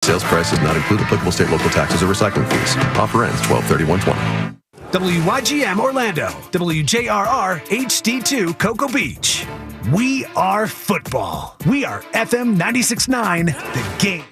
Sales price does not include applicable state, local taxes, or recycling fees. Offer ends 12/31/20. WYGM Orlando, WJRR HD2 Cocoa Beach. We are football. We are FM 96.9, The Game.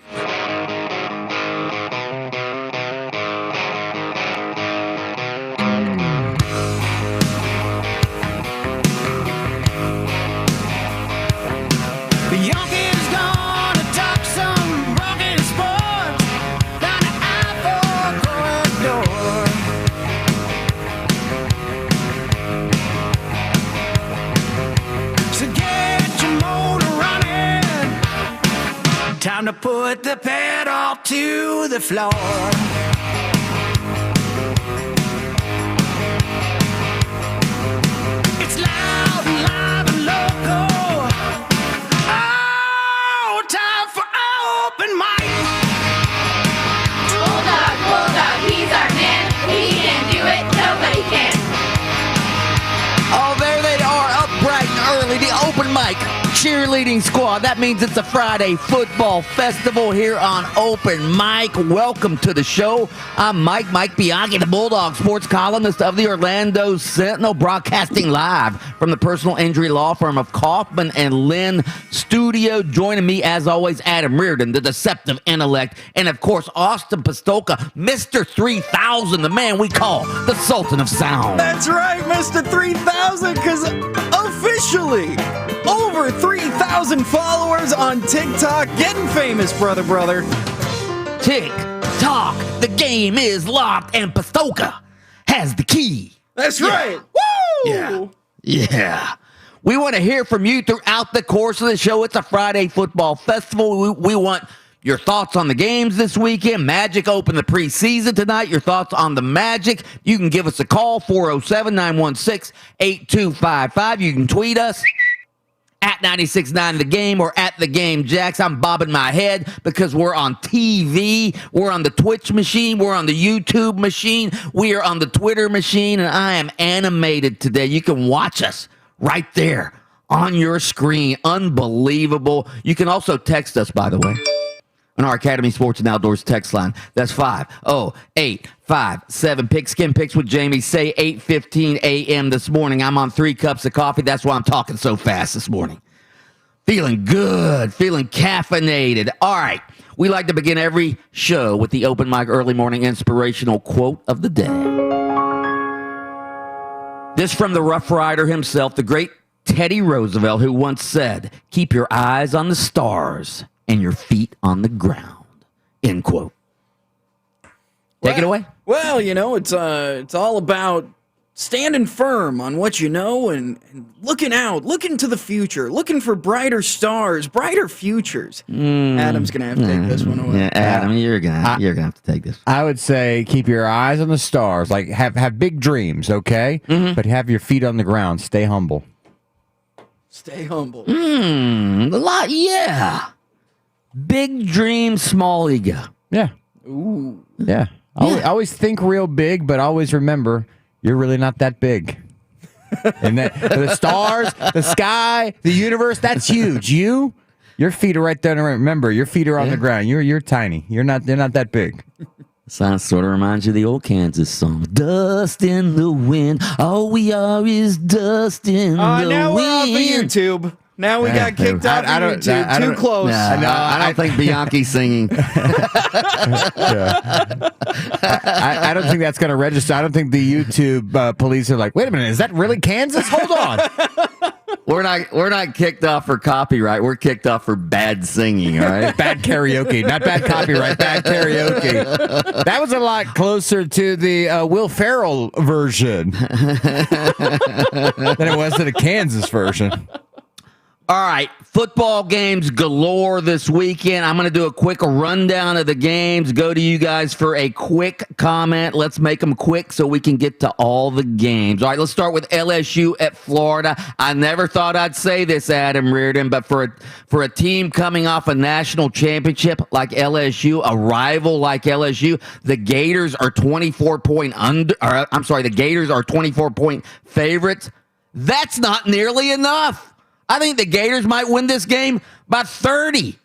Time to put the pedal to the floor. It's loud and live and local. Oh, time for open mic. Bulldog, he's our man. He can do it, nobody can. Oh, there they are, up bright and early, the open mic cheerleading squad. That means it's a Friday football festival here on Open Mic. Welcome to the show. I'm Mike Bianchi, the Bulldog sports columnist of the Orlando Sentinel, broadcasting live from the personal injury law firm of Kaufman and Lynn Studio. Joining me, as always, Adam Reardon, the deceptive intellect, and, of course, Austin Pastolka, Mr. 3000, the man we call the Sultan of Sound. That's right, Mr. 3000, because officially over 3,000 followers on TikTok, getting famous, brother. TikTok, the game is locked, and Pastolka has the key. That's right. Woo! Yeah. We want to hear from you throughout the course of the show. It's a Friday football festival. We want your thoughts on the games this weekend. Magic opened the preseason tonight. Your thoughts on the Magic. You can give us a call, 407-916-8255. You can tweet us at 96.9 The Game or at The Game Jacks. I'm bobbing my head because we're on TV. We're on the Twitch machine. We're on the YouTube machine. We are on the Twitter machine, and I am animated today. You can watch us right there on your screen. Unbelievable. You can also text us, by the way, on our Academy Sports and Outdoors text line. That's 50857. Pigskin Picks with Jamie. Say 8:15 a.m. this morning. I'm on 3 cups of coffee. That's why I'm talking so fast this morning. Feeling good. Feeling caffeinated. All right. We like to begin every show with the Open Mic Early Morning Inspirational Quote of the Day. This from the Rough Rider himself, the great Teddy Roosevelt, who once said, "Keep your eyes on the stars and your feet on the ground." End quote. Take it away. Well, it's all about standing firm on what you know and looking out, looking to the future, looking for brighter stars, brighter futures. Adam's gonna have to take this one away. Yeah, Adam, you're gonna have to take this. I would say keep your eyes on the stars. Like have big dreams, okay? But have your feet on the ground. Stay humble. Stay humble. A lot, yeah. Big dream, small ego. Yeah. Ooh. Yeah. Always think real big, but always remember you're really not that big. And that the stars, the sky, the universe, that's huge. Your feet are right there. Remember, your feet are on the ground. You're tiny. They're not that big. Sounds sort of reminds you of the old Kansas song. Dust in the wind. All we are is dust in the wind. Now we're off of YouTube. Now we got kicked off of YouTube. Too close. I don't think Bianchi's singing. I don't think that's going to register. I don't think the YouTube police are like, wait a minute, is that really Kansas? Hold on. We're not kicked off for copyright. We're kicked off for bad singing, all right? Bad karaoke. Not bad copyright, bad karaoke. That was a lot closer to the Will Ferrell version than it was to the Kansas version. All right, football games galore this weekend. I'm going to do a quick rundown of the games, go to you guys for a quick comment. Let's make them quick so we can get to all the games. All right, let's start with LSU at Florida. I never thought I'd say this, Adam Reardon, but for a team coming off a national championship like LSU, a rival like LSU, the Gators are 24-point the Gators are 24-point favorites. That's not nearly enough. I think the Gators might win this game by 30.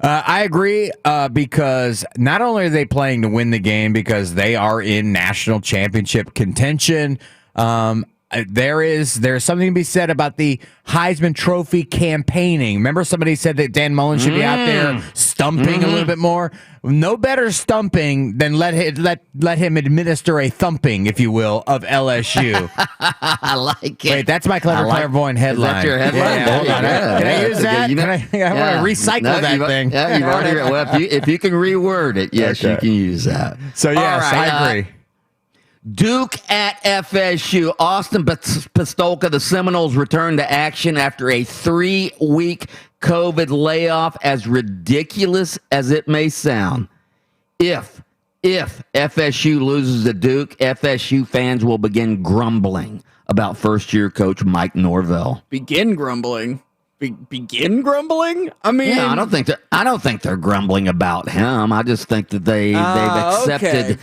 I agree because not only are they playing to win the game because they are in national championship contention, there's something to be said about the Heisman Trophy campaigning. Remember somebody said that Dan Mullen should be out there stumping a little bit more? No better stumping than let him administer a thumping, if you will, of LSU. I like it. Wait, that's my clairvoyant headline. Is that your headline? Yeah, hold on. Can I use that? I want to recycle that thing. Yeah, you've already. Well, if you can reword it, yes, Okay. you can use that. So yes, All right, I agree. Duke at FSU. Austin Pistolka, the Seminoles return to action after a 3-week COVID layoff. As ridiculous as it may sound, if FSU loses to Duke, FSU fans will begin grumbling about first-year coach Mike Norvell. Begin grumbling. Begin grumbling? I mean, Yeah, I don't think they're grumbling about him. I just think that they've accepted. Okay.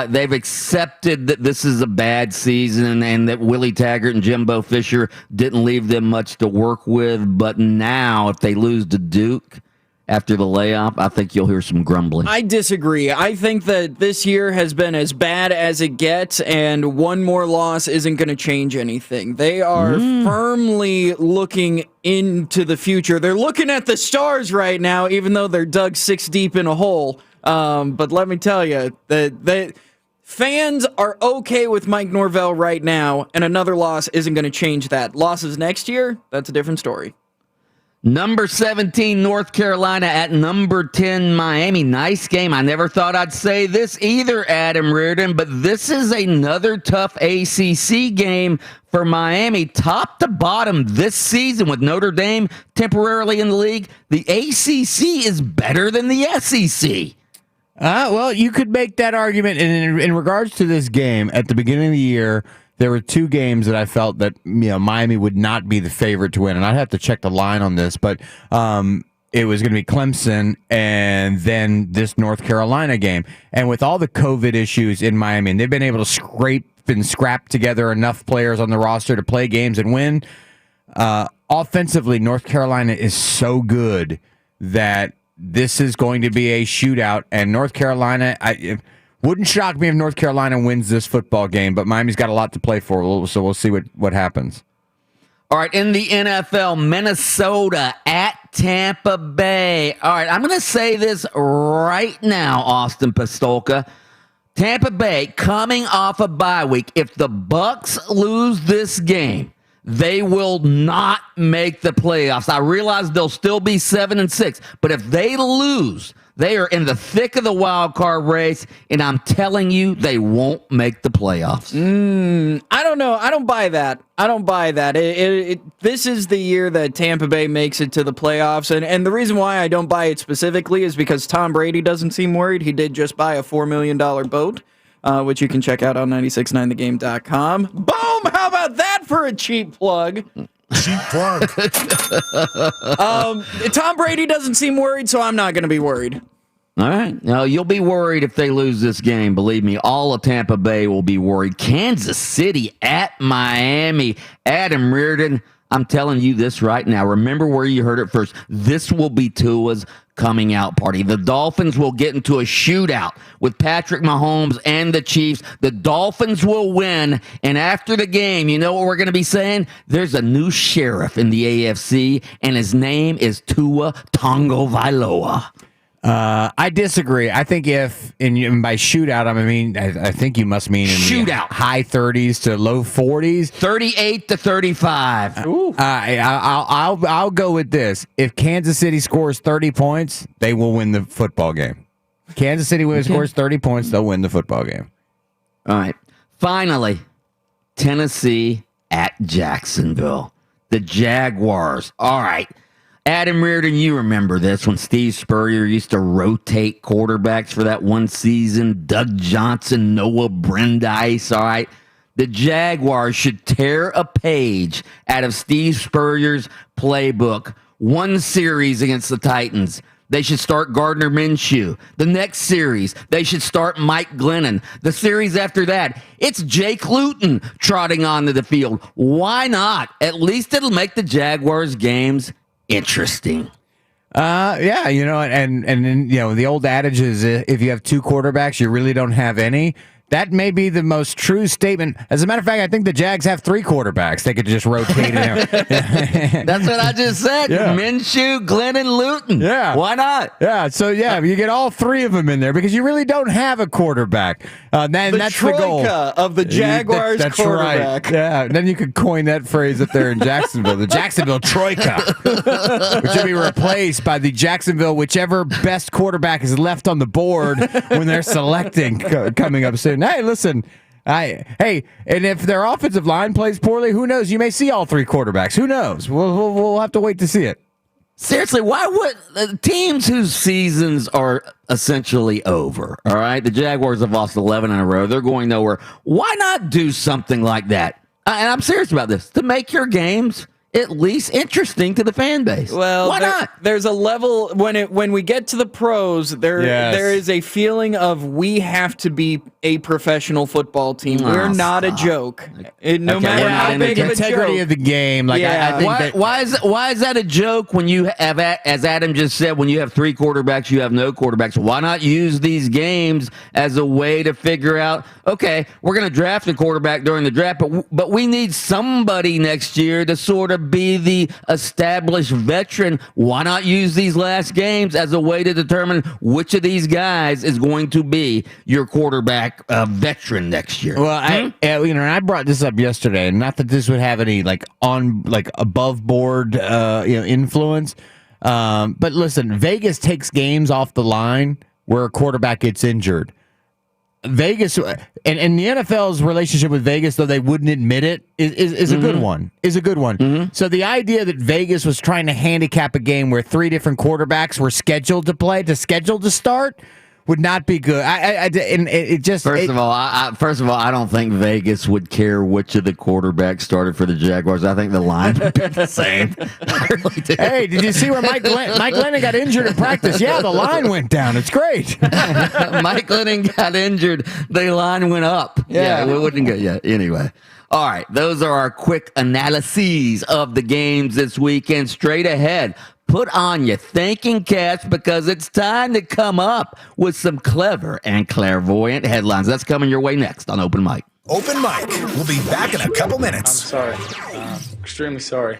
They've accepted that this is a bad season and that Willie Taggart and Jimbo Fisher didn't leave them much to work with. But now, if they lose to Duke after the layoff, I think you'll hear some grumbling. I disagree. I think that this year has been as bad as it gets, and one more loss isn't going to change anything. They are firmly looking into the future. They're looking at the stars right now, even though they're dug 6 deep in a hole. But let me tell you, the fans are okay with Mike Norvell right now, and another loss isn't going to change that. Losses next year, that's a different story. Number 17, North Carolina at number 10, Miami. Nice game. I never thought I'd say this either, Adam Reardon, but this is another tough ACC game for Miami. Top to bottom this season with Notre Dame temporarily in the league, the ACC is better than the SEC. Well, you could make that argument. And in regards to this game, at the beginning of the year, there were 2 games that I felt that Miami would not be the favorite to win, and I'd have to check the line on this, but it was going to be Clemson and then this North Carolina game. And with all the COVID issues in Miami, and they've been able to scrape and scrap together enough players on the roster to play games and win. Offensively, North Carolina is so good that this is going to be a shootout, and North Carolina, it wouldn't shock me if North Carolina wins this football game, but Miami's got a lot to play for, so we'll see what happens. All right, in the NFL, Minnesota at Tampa Bay. All right, I'm going to say this right now, Austin Pistolka. Tampa Bay coming off a bye week. If the Bucs lose this game, they will not make the playoffs. I realize they'll still be 7-6, but if they lose, they are in the thick of the wild card race, and I'm telling you, they won't make the playoffs. I don't know. I don't buy that. This is the year that Tampa Bay makes it to the playoffs, and the reason why I don't buy it specifically is because Tom Brady doesn't seem worried. He did just buy a $4 million boat, which you can check out on 969thegame.com. Boom! How about that for a cheap plug? Cheap plug. Tom Brady doesn't seem worried, so I'm not going to be worried. All right. Now, you'll be worried if they lose this game. Believe me, all of Tampa Bay will be worried. Kansas City at Miami. Adam Reardon, I'm telling you this right now. Remember where you heard it first. This will be Tua's coming out party. The Dolphins will get into a shootout with Patrick Mahomes and the Chiefs. The Dolphins will win. And after the game, you know what we're going to be saying? There's a new sheriff in the AFC, and his name is Tua Tagovailoa. I disagree. I think and by shootout, I think you must mean in Shootout. the high 30s to low 40s. 38-35. Ooh. I'll go with this. If Kansas City scores 30 points, they will win the football game. Kansas City scores 30 points, they'll win the football game. All right. Finally, Tennessee at Jacksonville. The Jaguars. All right. Adam Reardon, you remember this when Steve Spurrier used to rotate quarterbacks for that one season. Doug Johnson, Noah Brandeis, all right? The Jaguars should tear a page out of Steve Spurrier's playbook. One series against the Titans, they should start Gardner Minshew. The next series, they should start Mike Glennon. The series after that, it's Jake Luton trotting onto the field. Why not? At least it'll make the Jaguars games interesting. Yeah, and then the old adage is if you have two quarterbacks, you really don't have any. That may be the most true statement. As a matter of fact, I think the Jags have three quarterbacks. They could just rotate it. That's what I just said. Yeah. Minshew, Glenn, and Luton. Yeah. Why not? Yeah, so you get all three of them in there because you really don't have a quarterback. That's the goal troika of the Jaguars that's quarterback. Right. Yeah, then you could coin that phrase up there in Jacksonville, the Jacksonville troika, which will be replaced by the Jacksonville whichever best quarterback is left on the board when they're selecting coming up soon. Hey, listen. And if their offensive line plays poorly, who knows? You may see all three quarterbacks. Who knows? We'll have to wait to see it. Seriously, why would teams whose seasons are essentially over, all right? The Jaguars have lost 11 in a row. They're going nowhere. Why not do something like that? And I'm serious about this, to make your games at least interesting to the fan base. Well, why not? There's a level when we get to the pros. There is a feeling of we have to be a professional football team. We're not a joke. No matter how big of a integrity joke. of the game. Like I think why is that a joke when you have, as Adam just said, when you have three quarterbacks, you have no quarterbacks? Why not use these games as a way to figure out? Okay, we're going to draft a quarterback during the draft, but we need somebody next year to sort of be the established veteran. Why not use these last games as a way to determine which of these guys is going to be your quarterback veteran next year? Well, I brought this up yesterday, and not that this would have any above board influence, but listen, Vegas takes games off the line where a quarterback gets injured. Vegas and the NFL's relationship with Vegas, though they wouldn't admit it, is a good one. Is a good one. Mm-hmm. So the idea that Vegas was trying to handicap a game where three different quarterbacks were scheduled to start would not be good. First of all, I don't think Vegas would care which of the quarterbacks started for the Jaguars. I think the line would be the same. I really do. Hey, did you see where Mike Lennon got injured in practice? Yeah, the line went down. It's great. Mike Lennon got injured. The line went up. Yeah, it wouldn't go yet. Anyway. All right, those are our quick analyses of the games this weekend. Straight ahead, put on your thinking caps because it's time to come up with some clever and clairvoyant headlines. That's coming your way next on Open Mic. Open Mic. We'll be back in a couple minutes. Sorry. Extremely sorry.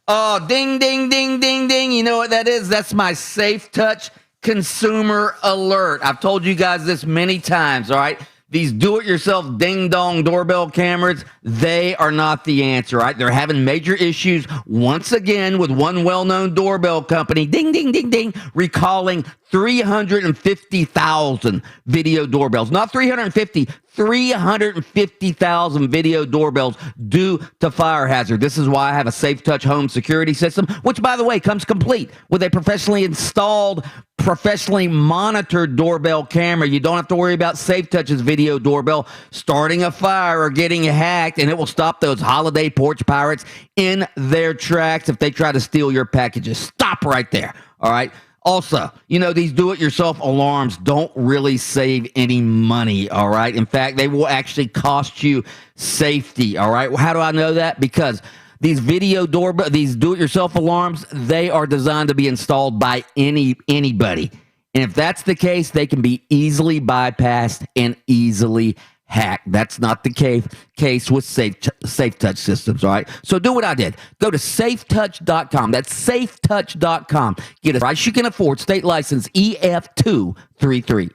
Oh, ding, ding, ding, ding, ding. You know what that is? That's my Safe Touch consumer alert. I've told you guys this many times, all right? These do-it-yourself ding-dong doorbell cameras, they are not the answer, right? They're having major issues once again with one well-known doorbell company, ding, ding, ding, ding, recalling 350,000 video doorbells. Not 350, 350,000 video doorbells due to fire hazard. This is why I have a Safe Touch home security system, which, by the way, comes complete with a professionally installed, professionally monitored doorbell camera. You don't have to worry about Safe Touch's video doorbell starting a fire or getting hacked, and it will stop those holiday porch pirates in their tracks if they try to steal your packages. Stop right there, all right? Also, these do-it-yourself alarms don't really save any money, all right? In fact, they will actually cost you safety, all right? Well, how do I know that? Because these these do-it-yourself alarms, they are designed to be installed by anybody. And if that's the case, they can be easily bypassed and easily hacked. That's not the case with Safe Touch systems, all right? So do what I did. Go to safetouch.com. That's safetouch.com. Get a price you can afford. State license EF233.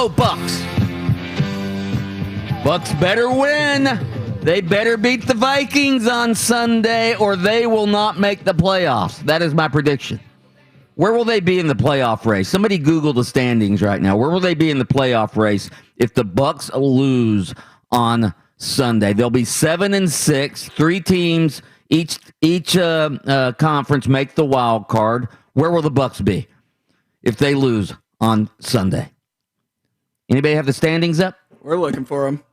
go Bucks. Bucks better win. They better beat the Vikings on Sunday or they will not make the playoffs. That is my prediction. Where will they be in the playoff race? Somebody Google the standings right now. Where will they be in the playoff race if the Bucks lose on Sunday? They'll be 7-6. 3 teams, each conference make the wild card. Where will the Bucks be if they lose on Sunday? Anybody have the standings up? We're looking for them.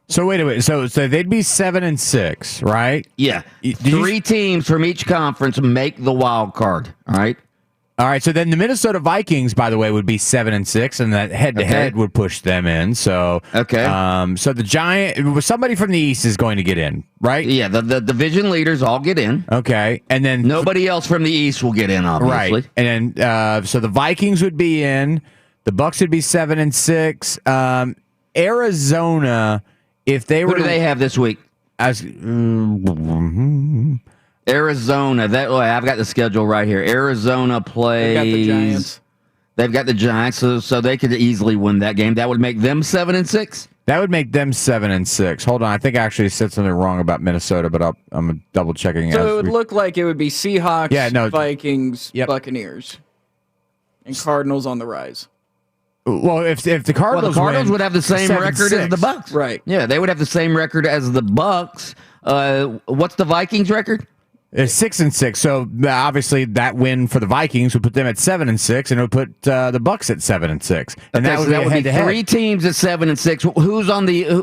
So wait a minute. So they'd be 7-6, right? Yeah. 3 teams from each conference make the wild card. All right. All right. So then the Minnesota Vikings, by the way, would be 7-6, and that head-to-head would push them in. So okay. So the somebody from the East is going to get in, right? Yeah. The division leaders all get in. Okay. And then nobody else from the East will get in, obviously. Right. And then so the Vikings would be in. The Bucks would be 7-6. Arizona, if they were, who do they have this week? Arizona. I've got the schedule right here. Arizona plays. They got the Giants. They've got the Giants, so they could easily win that game. That would make them 7-6. That would make them 7-6. Hold on, I think I actually said something wrong about Minnesota, but I'm double checking. So it would look like it would be Seahawks, Vikings, yep. Buccaneers, and Cardinals on the rise. Well, if the Cardinals, would have the same record as the Bucks, right? Yeah, they would have the same record as the Bucks. What's the Vikings record? It's 6-6. So obviously that win for the Vikings would put them at 7-6, and it would put the Bucks at 7-6. And okay, that would be 3 teams at 7-6.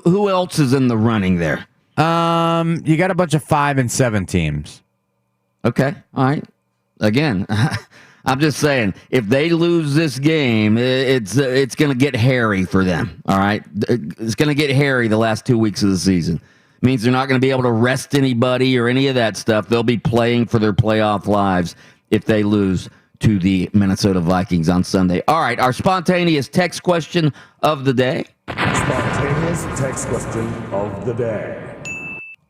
Who else is in the running there? You got a bunch of 5 and 7 teams. Okay, all right. Again, I'm just saying, if they lose this game, it's going to get hairy for them. All right, it's going to get hairy the last 2 weeks of the season. Means they're not going to be able to rest anybody or any of that stuff. They'll be playing for their playoff lives if they lose to the Minnesota Vikings on Sunday. All right, our spontaneous text question of the day. Spontaneous text question of the day.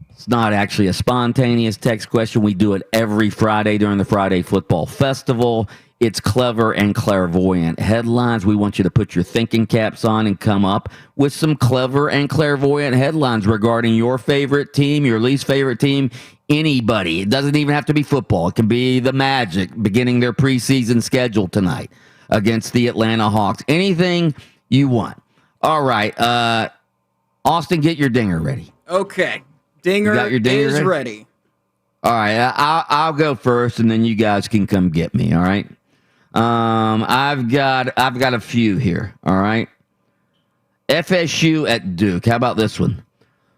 It's not actually a spontaneous text question. We do it every Friday during the Friday Football Festival. It's clever and clairvoyant headlines. We want you to put your thinking caps on and come up with some clever and clairvoyant headlines regarding your favorite team, your least favorite team, anybody. It doesn't even have to be football. It can be the Magic beginning their preseason schedule tonight against the Atlanta Hawks. Anything you want. All right. Austin, get your dinger ready. Okay. Dinger is ready. All right. I'll go first, and then you guys can come get me. All right. I've got a few here. All right. FSU at Duke. How about this one?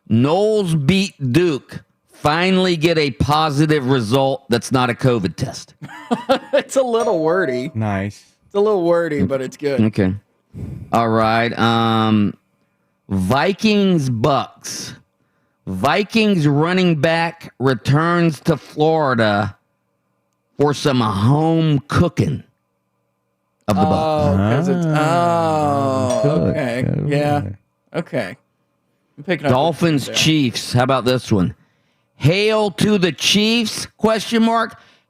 Knowles beat Duke. Finally get a positive result that's not a COVID test. It's a little wordy. Nice. It's a little wordy, but it's good. Okay. All right. Vikings Bucks. Vikings running back returns to Florida for some home cooking of the Bucks. Okay. Yeah. Okay. I'm picking up Dolphins Chiefs. How about this one? Hail to the Chiefs? ?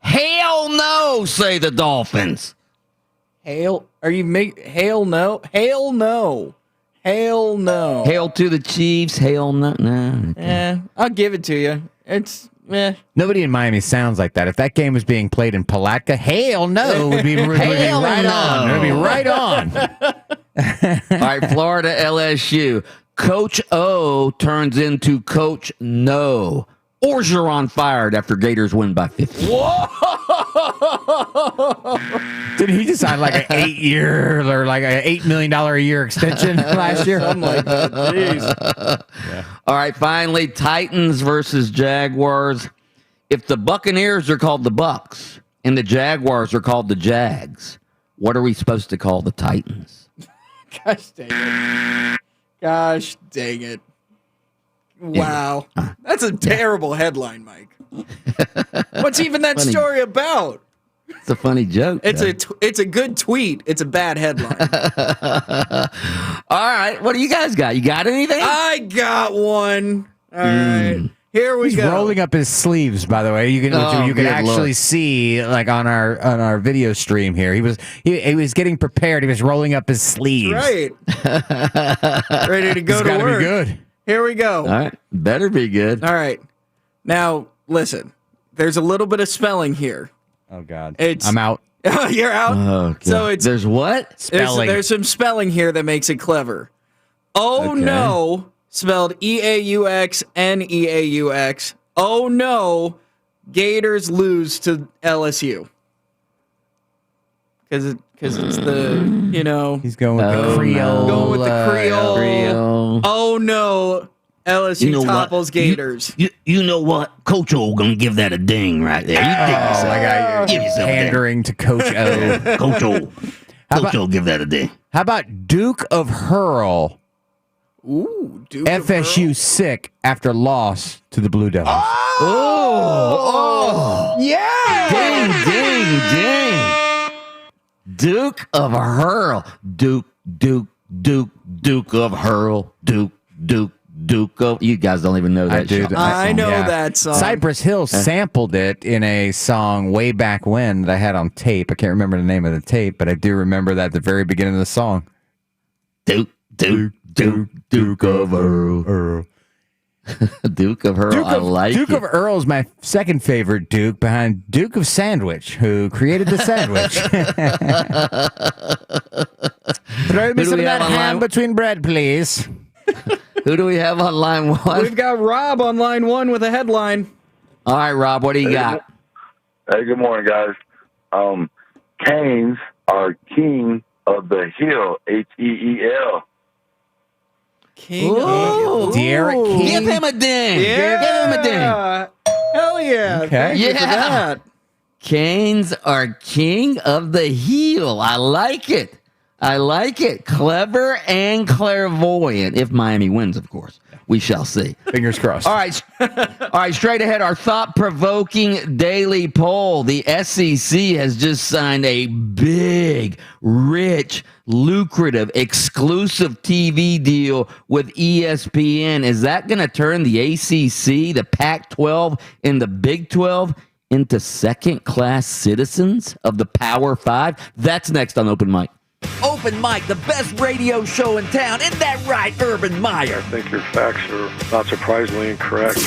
Hail no, say the Dolphins. Hail? Are you hail no? Hail no. Hail no. Hail to the Chiefs. Hail no. No. Okay. I'll give it to you. It's Nobody in Miami sounds like that. If that game was being played in Palatka, hell no, would be right on. It would be right on. All right, Florida LSU. Coach O turns into Coach No. Orgeron fired after Gators win by 50. Did he just sign like an 8-year or like an $8 million a year extension last year? something like that. Jeez. Yeah. All right, finally, Titans versus Jaguars. If the Buccaneers are called the Bucks and the Jaguars are called the Jags, what are we supposed to call the Titans? Gosh dang it. Gosh dang it. Wow. That's a terrible headline, Mike. What's even that story about? It's a funny joke. It's a good tweet. It's a bad headline. All right. What do you guys got? You got anything? I got one. All right. Here we He's go. rolling up his sleeves, by the way. You can you can good actually Lord. see like on our video stream here. He was getting prepared. He was rolling up his sleeves. Right. Ready to go It's to gotta work. be good. Here we go. All right. Better be good. All right. Now, listen. There's a little bit of spelling here. Oh God, It's- I'm out. You're out. Oh, God. So it's There's what? there's some spelling here that makes it clever. Oh Okay. no, spelled EAUX NEAUX. Oh no, Gators lose to LSU. Because it's the He's going with the Oh, Creole. going with the Creole. Creole. Oh no, LSU You know what? topples Gators. You know what? Coach O gonna give that a ding right there. You dig yourself. my God, Give you're yourself a ding. pandering to Coach O. Coach O. How Coach about- O give that a ding. How about Duke of Hurl? Ooh, Duke of FSU Earl. sick after loss to the Blue Devils. Oh, Yeah. ding, ding, ding. Duke of Hurl. Duke of Hurl. Duke of. You guys don't even know that Dude, song. I know that song. Cypress Hill sampled it in a song way back when that I had on tape. I can't remember the name of the tape, but I do remember that at the very beginning of the song. Duke of Earl. Duke of Earl. I like Duke it. of Earl is my second favorite Duke behind Duke of Sandwich, who created the sandwich. Throw me do some we of have that ham online? between bread, please. Who do we have on line one? We've got Rob on line 1 with a headline. All right, Rob, what do you got? Hey, good morning, guys. Canes are king of the hill, Heel. King Ooh. of Derek King. Give him a ding. Yeah. Give him a ding. Hell yeah. Okay. Thank you for Yeah. that. Canes are king of the heel. I like it. I like it. Clever and clairvoyant. If Miami wins, of course. We shall see. Fingers crossed. All right. All right, straight ahead, our thought-provoking daily poll. The SEC has just signed a big, rich, lucrative, exclusive TV deal with ESPN. Is that going to turn the ACC, the Pac-12, and the Big 12 into second-class citizens of the Power 5? That's next on Open Mic. Open Mic, the best radio show in town. Isn't that right, Urban Meyer? I think your facts are not surprisingly incorrect.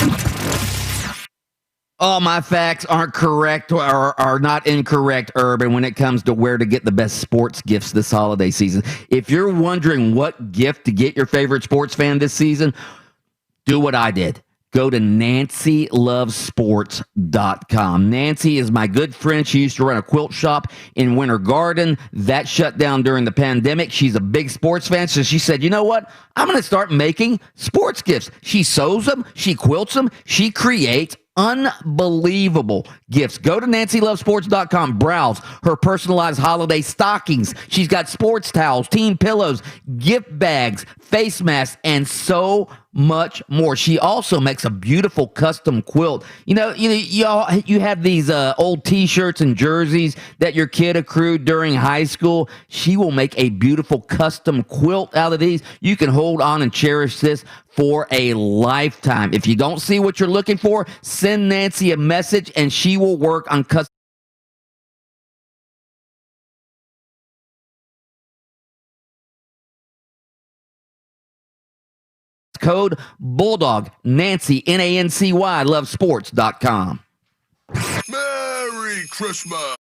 All my facts aren't correct or are not incorrect, Urban, when it comes to where to get the best sports gifts this holiday season. If you're wondering what gift to get your favorite sports fan this season, do what I did. Go to NancyLovesSports.com. Nancy is my good friend. She used to run a quilt shop in Winter Garden. That shut down during the pandemic. She's a big sports fan, so she said, you know what? I'm going to start making sports gifts. She sews them. She quilts them. She creates unbelievable gifts. Go to NancyLovesSports.com. Browse her personalized holiday stockings. She's got sports towels, team pillows, gift bags, face masks, and so much more. She also makes a beautiful custom quilt. You have these old T-shirts and jerseys that your kid accrued during high school. She will make a beautiful custom quilt out of these. You can hold on and cherish this for a lifetime. If you don't see what you're looking for, send Nancy a message and she will work on custom code Bulldog. Nancy, Nancy, lovesports.com. Merry Christmas.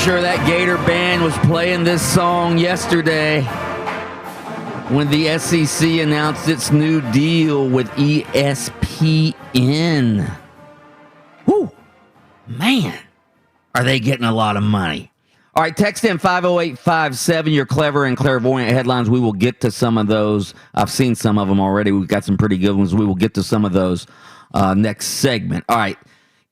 sure that Gator band was playing this song yesterday when the SEC announced its new deal with ESPN. Whew, man, are they getting a lot of money? All right, text in 50857, your clever and clairvoyant headlines. We will get to some of those. I've seen some of them already. We've got some pretty good ones. We will get to some of those next segment. All right,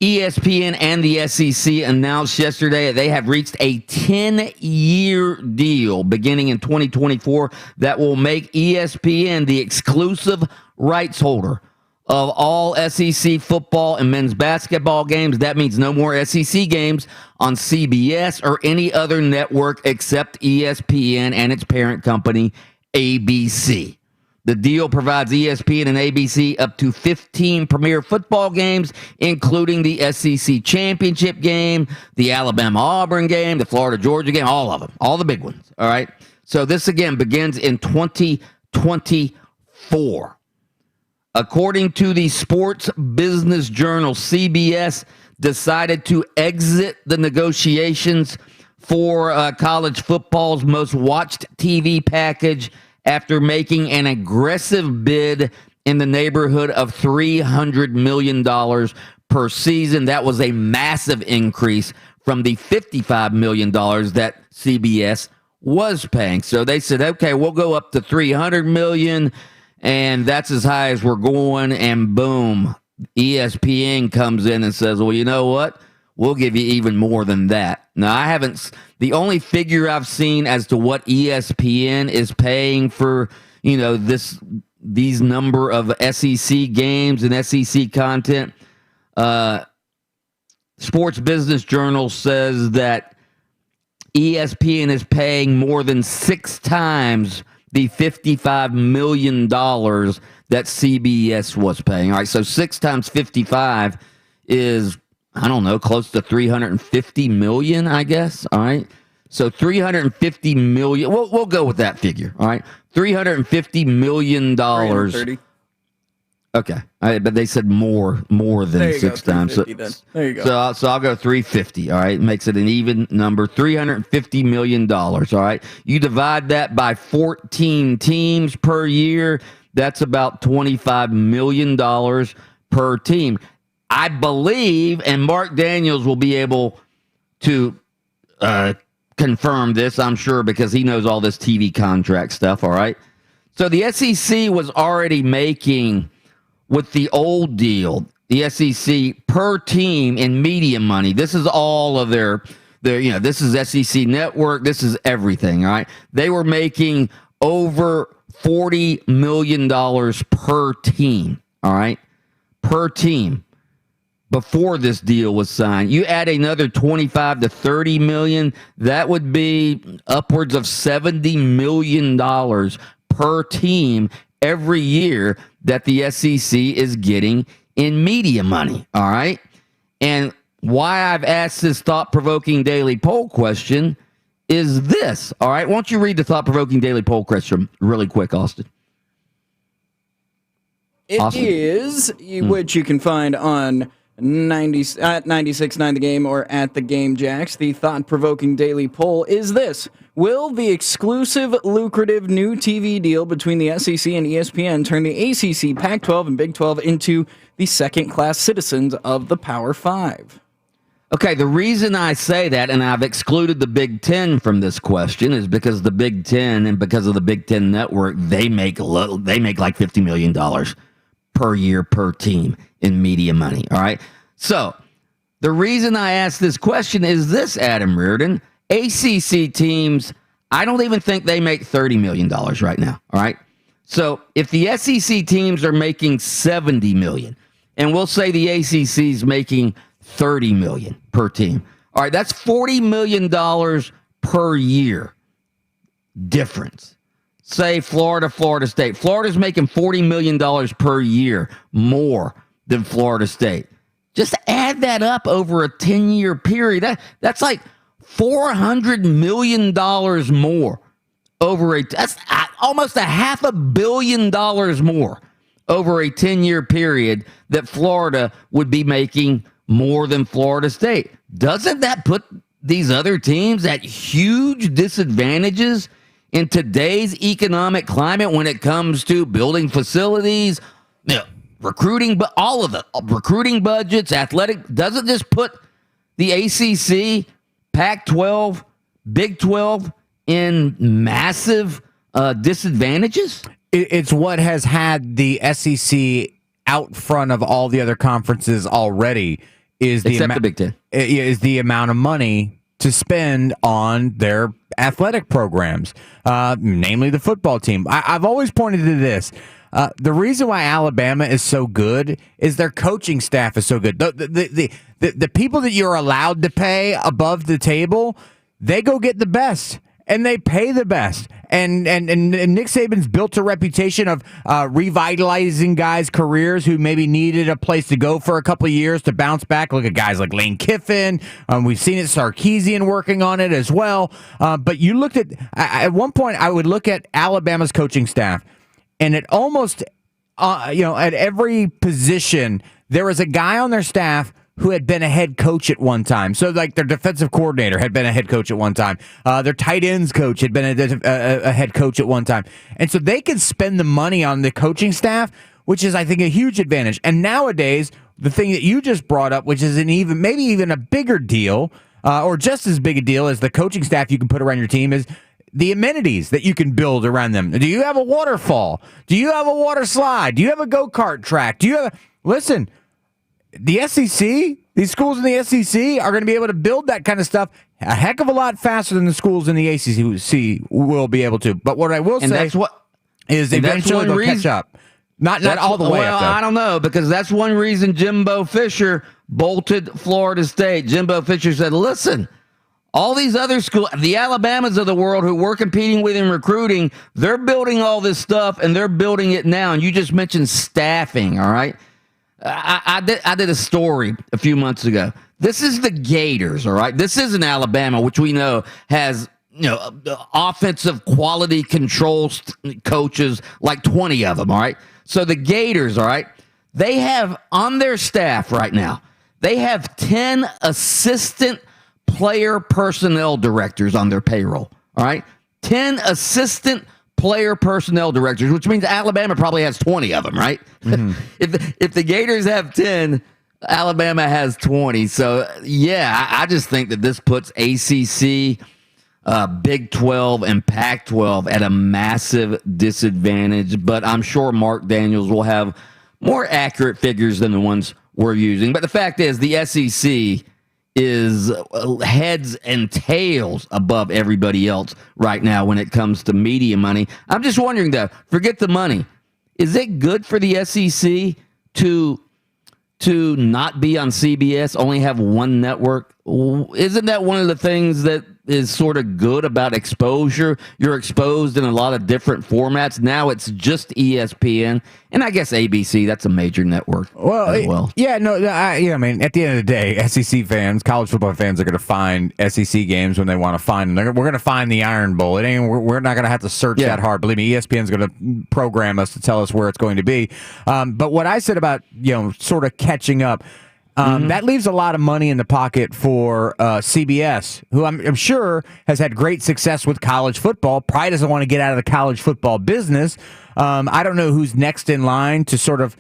ESPN and the SEC announced yesterday they have reached a 10-year deal beginning in 2024 that will make ESPN the exclusive rights holder of all SEC football and men's basketball games. That means no more SEC games on CBS or any other network except ESPN and its parent company, ABC. The deal provides ESPN and ABC up to 15 premier football games, including the SEC championship game, the Alabama-Auburn game, the Florida-Georgia game, all of them, all the big ones. All right. So this again begins in 2024. According to the Sports Business Journal, CBS decided to exit the negotiations for college football's most watched TV package after making an aggressive bid in the neighborhood of $300 million per season. That was a massive increase from the $55 million that CBS was paying. So they said, okay, we'll go up to $300 million, and that's as high as we're going, and boom, ESPN comes in and says, well, you know what? We'll give you even more than that. Now, the only figure I've seen as to what ESPN is paying for, these number of SEC games and SEC content, Sports Business Journal says that ESPN is paying more than 6 times the $55 million that CBS was paying. All right, so 6 times 55 is, I don't know, close to $350 million, I guess. All right. So $350 million. We'll go with that figure. All right. $350 million. 330. Okay. All right, but they said more than 6 times. So, there you go. So I'll go 350. All right. Makes it an even number. $350 million. All right. You divide that by 14 teams per year. That's about $25 million per team. I believe, and Mark Daniels will be able to confirm this, I'm sure, because he knows all this TV contract stuff, all right? So the SEC was already making, with the old deal, the SEC per team in media money. This is all of their this is SEC Network. This is everything, all right? They were making over $40 million per team, all right? Per team. Before this deal was signed. You add another 25 to 30 million, that would be upwards of $70 million per team every year that the SEC is getting in media money. All right. And why I've asked this thought-provoking daily poll question is this. All right. Why don't you read the thought-provoking daily poll question really quick, Austin? It is, which you can find on at 96.9 The Game or at The Game Jacks. The thought-provoking daily poll is this. Will the exclusive, lucrative new TV deal between the SEC and ESPN turn the ACC, Pac-12, and Big 12 into the second-class citizens of the Power 5? Okay, the reason I say that, and I've excluded the Big Ten from this question, is because the Big Ten and because of the Big Ten Network, they make like $50 million per year per team in media money. All right. So the reason I ask this question is this, Adam Reardon. ACC teams, I don't even think they make $30 million right now. All right. So if the SEC teams are making $70 million, and we'll say the ACC is making $30 million per team. All right. That's $40 million per year difference. Say Florida State. Florida's making $40 million per year more than Florida State. Just add that up over a 10-year period. That's like $400 million more that's almost $500 million more over a 10-year period that Florida would be making more than Florida State. Doesn't that put these other teams at huge disadvantages in today's economic climate when it comes to building facilities, recruiting, but all of the recruiting budgets, athletic, doesn't just put the ACC, Pac-12, Big 12 in massive disadvantages? It's what has had the SEC out front of all the other conferences already. Except the Big Ten. Is the amount of money to spend on their athletic programs, namely the football team. I've always pointed to this. The reason why Alabama is so good is their coaching staff is so good. The people that you're allowed to pay above the table, they go get the best. And they pay the best. And Nick Saban's built a reputation of revitalizing guys' careers who maybe needed a place to go for a couple of years to bounce back. Look at guys like Lane Kiffin. We've seen it, Sarkisian working on it as well. But you looked at one point, I would look at Alabama's coaching staff, and it almost, at every position, there was a guy on their staff who had been a head coach at one time. So, like, their defensive coordinator had been a head coach at one time. Their tight ends coach had been a head coach at one time. And so they could spend the money on the coaching staff, which is, I think, a huge advantage. And nowadays, the thing that you just brought up, which is maybe even a bigger deal, or just as big a deal as the coaching staff you can put around your team, is the amenities that you can build around them. Do you have a waterfall? Do you have a water slide? Do you have a go-kart track? Listen, the SEC, these schools in the SEC are going to be able to build that kind of stuff a heck of a lot faster than the schools in the ACC will be able to. But what I will say is eventually they'll catch up. Not all the way up, though. I don't know, because that's one reason Jimbo Fisher bolted Florida State. Jimbo Fisher said, listen, all these other schools, the Alabamas of the world who we're competing with in recruiting, they're building all this stuff, and they're building it now. And you just mentioned staffing, all right? I did a story a few months ago. This is the Gators, all right? This isn't Alabama, which we know has offensive quality control coaches, like 20 of them, all right? So the Gators, all right, they have on their staff right now, they have 10 assistant player personnel directors on their payroll, all right? 10 assistant player personnel directors, which means Alabama probably has 20 of them, right? Mm-hmm. If the Gators have 10, Alabama has 20. So, yeah, I just think that this puts ACC, Big 12, and Pac-12 at a massive disadvantage. But I'm sure Mark Daniels will have more accurate figures than the ones we're using. But the fact is, the SEC is heads and tails above everybody else right now when it comes to media money. I'm just wondering, though, forget the money. Is it good for the SEC to not be on CBS, only have one network? Isn't that one of the things that is sort of good about exposure? You're exposed in a lot of different formats. Now it's just ESPN, and I guess ABC, that's a major network as well. I mean, at the end of the day, SEC fans, college football fans are going to find SEC games when they want to find them. We're going to find the Iron Bowl. We're not going to have to search that hard. Believe me, ESPN's going to program us to tell us where it's going to be. But what I said about, sort of catching up, that leaves a lot of money in the pocket for CBS, who I'm sure has had great success with college football. Probably doesn't want to get out of the college football business. I don't know who's next in line to sort of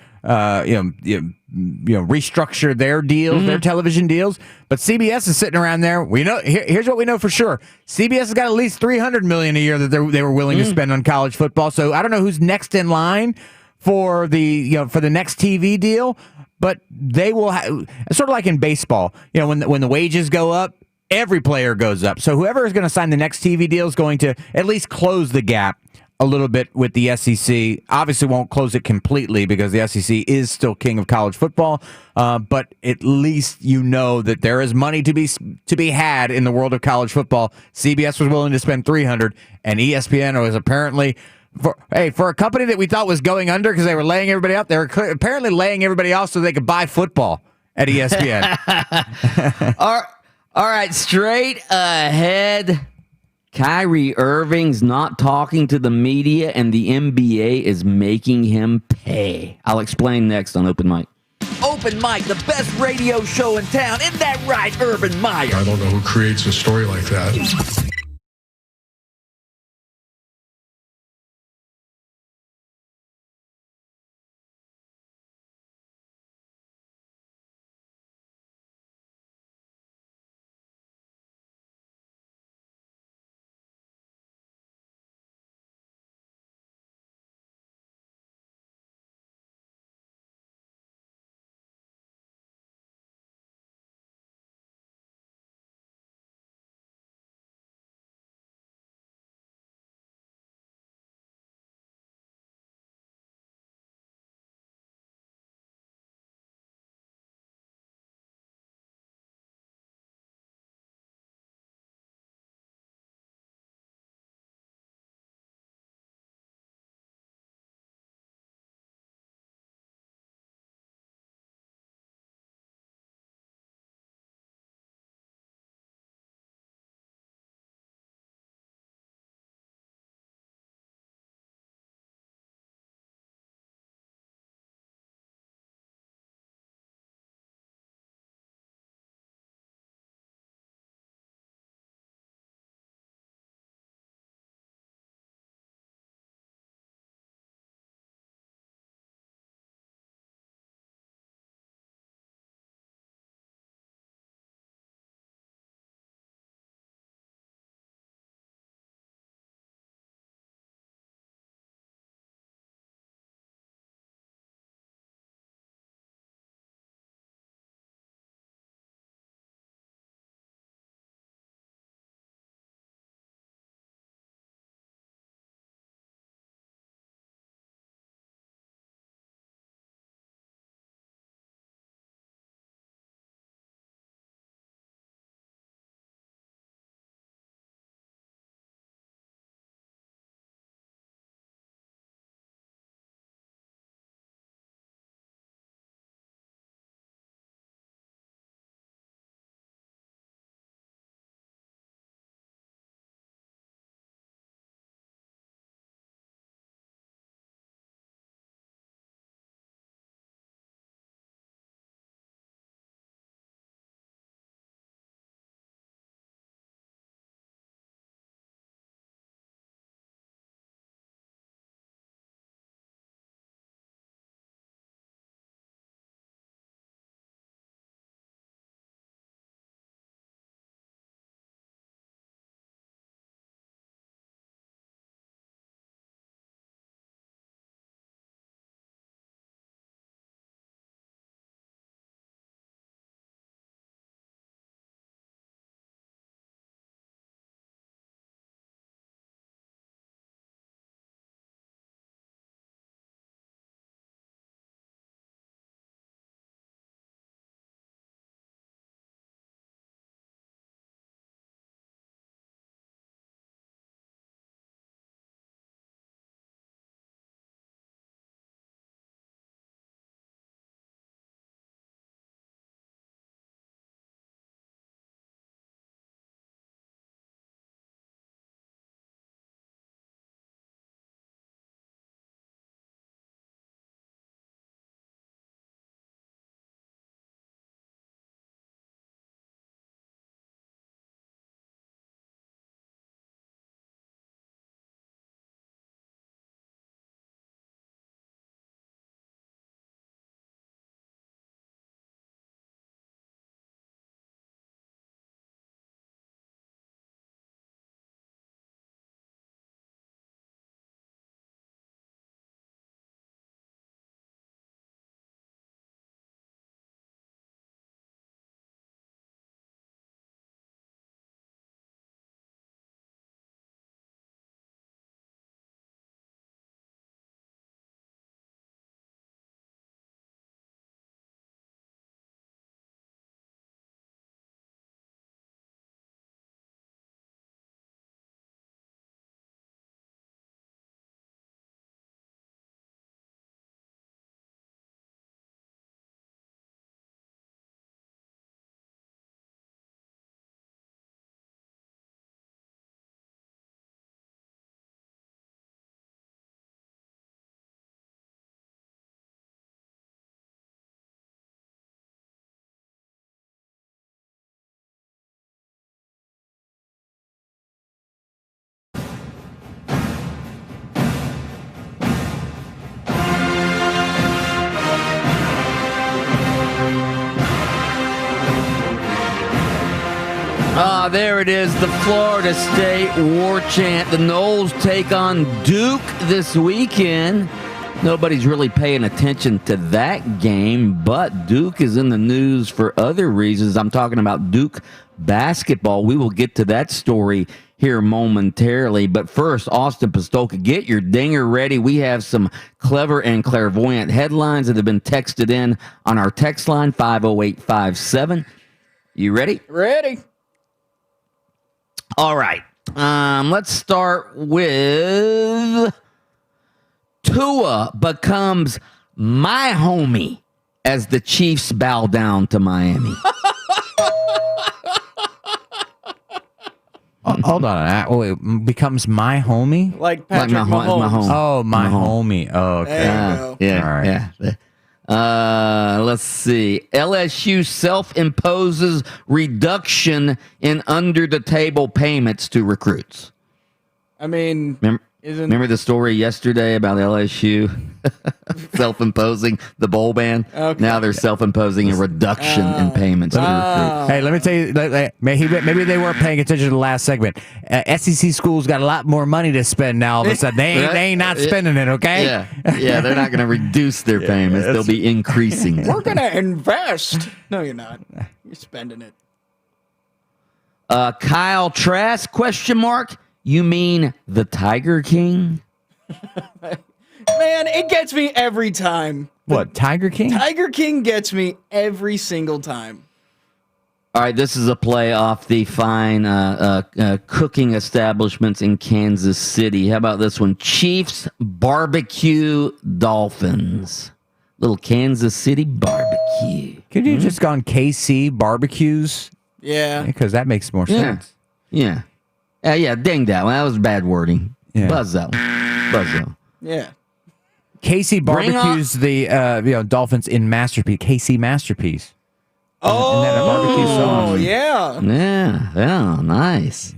restructure their deals, their television deals. But CBS is sitting around there. We know. Here's what we know for sure: CBS has got at least $300 million a year that they were willing to spend on college football. So I don't know who's next in line for the for the next TV deal. But they will sort of like in baseball, when the wages go up, every player goes up. So whoever is going to sign the next TV deal is going to at least close the gap a little bit with the SEC. Obviously won't close it completely because the SEC is still king of college football. But at least that there is money to be had in the world of college football. CBS was willing to spend $300, and ESPN was apparently. For a company that we thought was going under because they were laying everybody out, they were apparently laying everybody off so they could buy football at ESPN. All right, straight ahead. Kyrie Irving's not talking to the media, and the NBA is making him pay. I'll explain next on Open Mic. Open Mic, the best radio show in town. Isn't that right, Urban Meyer? I don't know who creates a story like that. There it is, the Florida State War Chant. The Noles take on Duke this weekend. Nobody's really paying attention to that game, but Duke is in the news for other reasons. I'm talking about Duke basketball. We will get to that story here momentarily. But first, Austin Pistolka, get your dinger ready. We have some clever and clairvoyant headlines that have been texted in on our text line, 50857. You ready? Ready. All right. Let's start with Tua becomes my homie as the Chiefs bow down to Miami. Hold on. It becomes my homie? Like Patrick my Mahomes. home. Oh, my homie. Oh, okay. There you go. Yeah. All right. Yeah. Let's see. LSU self-imposes reduction in under-the-table payments to recruits. I mean, Remember the story yesterday about LSU self-imposing the bowl ban? Okay. Now they're self-imposing a reduction in payments to recruits. Hey, let me tell you, maybe they weren't paying attention to the last segment. SEC schools got a lot more money to spend now. All of a sudden, they ain't not spending it, okay? Yeah, they're not going to reduce their payments. They'll be increasing. we're going to invest. No, you're not. You're spending it. Kyle Trask, ? You mean the Tiger King? Man, it gets me every time. What, Tiger King? Tiger King gets me every single time. All right, this is a play off the fine cooking establishments in Kansas City. How about this one? Chiefs barbecue Dolphins. Little Kansas City barbecue. Could you just gone KC barbecues? Yeah. Because that makes more sense. Yeah. Yeah, dang that one. That was bad wording. Yeah. Buzz that one. Yeah. KC barbecues the Dolphins in Masterpiece. KC Masterpiece. Oh, and then a barbecue sauce. Yeah. Yeah, nice.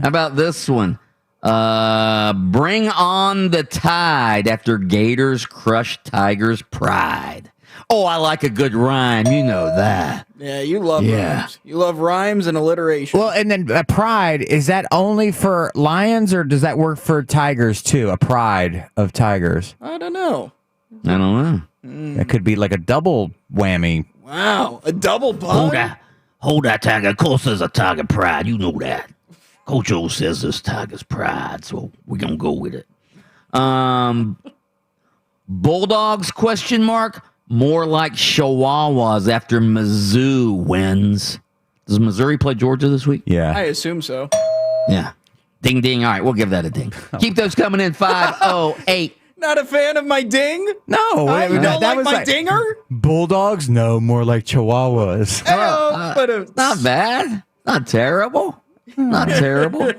How about this one? Bring on the tide after Gators crush Tigers' pride. Oh, I like a good rhyme. You know that. Yeah, you love rhymes. You love rhymes and alliteration. Well, and then pride, is that only for Lions or does that work for Tigers too? A pride of Tigers? I don't know. I don't know. That could be like a double whammy. Wow, a double pun? Hold that, Tiger. Of course there's a Tiger pride. You know that. Coach O says there's Tiger's pride, so we're going to go with it. Bulldogs, ? More like Chihuahuas after Mizzou wins. Does Missouri play Georgia this week? Yeah. I assume so. Yeah. Ding, ding. All right, we'll give that a ding. Keep those coming in. 508. Not a fan of my ding? No. You don't like my dinger? Bulldogs? No, more like Chihuahuas. Not bad. Not terrible. Not terrible.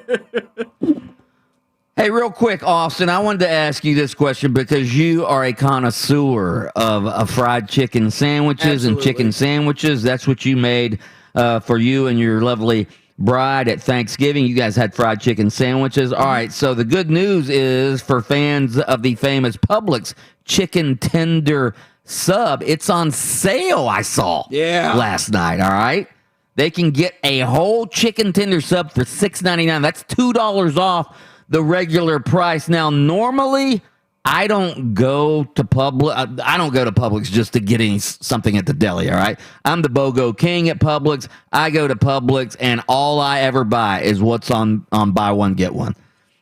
Hey, real quick, Austin, I wanted to ask you this question because you are a connoisseur of fried chicken sandwiches and chicken sandwiches. That's what you made for you and your lovely bride at Thanksgiving. You guys had fried chicken sandwiches. All right, so the good news is for fans of the famous Publix chicken tender sub, it's on sale, I saw last night, all right? They can get a whole chicken tender sub for $6.99. That's $2 off the regular price. Now, normally, I don't go to Publix. I don't go to Publix just to get something at the deli, all right? I'm the BOGO king at Publix. I go to Publix, and all I ever buy is what's on buy one, get one.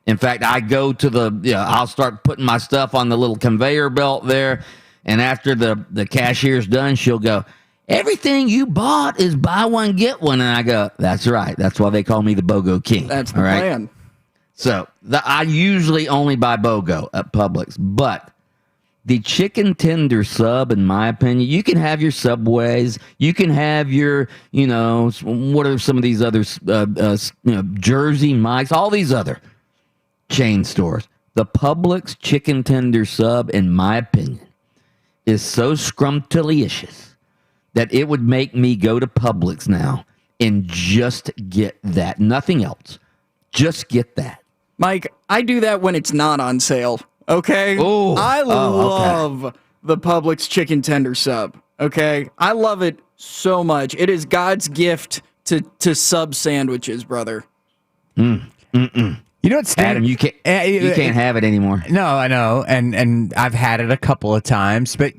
In fact, I go to I'll start putting my stuff on the little conveyor belt there, and after the cashier's done, she'll go, everything you bought is buy one, get one. And I go, that's right. That's why they call me the BOGO king. That's the plan. So I usually only buy BOGO at Publix, but the chicken tender sub, in my opinion, you can have your Subways, you can have your, what are some of these other, Jersey Mike's, all these other chain stores. The Publix chicken tender sub, in my opinion, is so scrumptious that it would make me go to Publix now and just get that. Nothing else. Just get that. Mike, I do that when it's not on sale, okay? I love the Publix chicken tender sub, okay? I love it so much. It is God's gift to sub sandwiches, brother. You know what, Stan? Adam, you can't have it anymore. No, I know, and I've had it a couple of times, but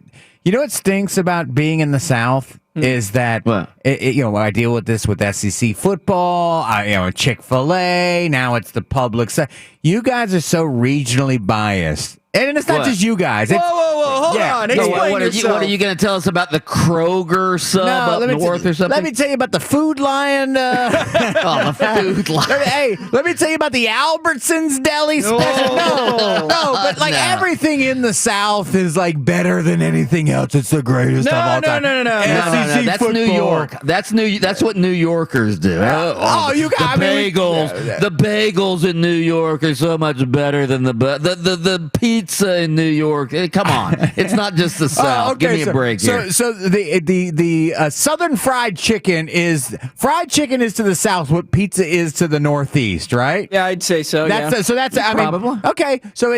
you know what stinks about being in the South is that I deal with this with SEC football, Chick-fil-A. Now it's the public. You guys are so regionally biased. And it's not just you guys. Whoa, hold on. Explain what yourself. are you going to tell us about the Kroger sub up north or something? Let me tell you about the Food Lion. The Food Lion. Let me tell you about the Albertsons Deli special. No, but everything in the South is like better than anything else. It's the greatest of all time. No. That's football. New York. That's what New Yorkers do. You got bagels. The bagels in New York are so much better than the pizza in New York. Come on, it's not just the South. Give me a break here. So the Southern fried chicken is to the South what pizza is to the Northeast, right? Yeah, I'd say so. That's probably okay. So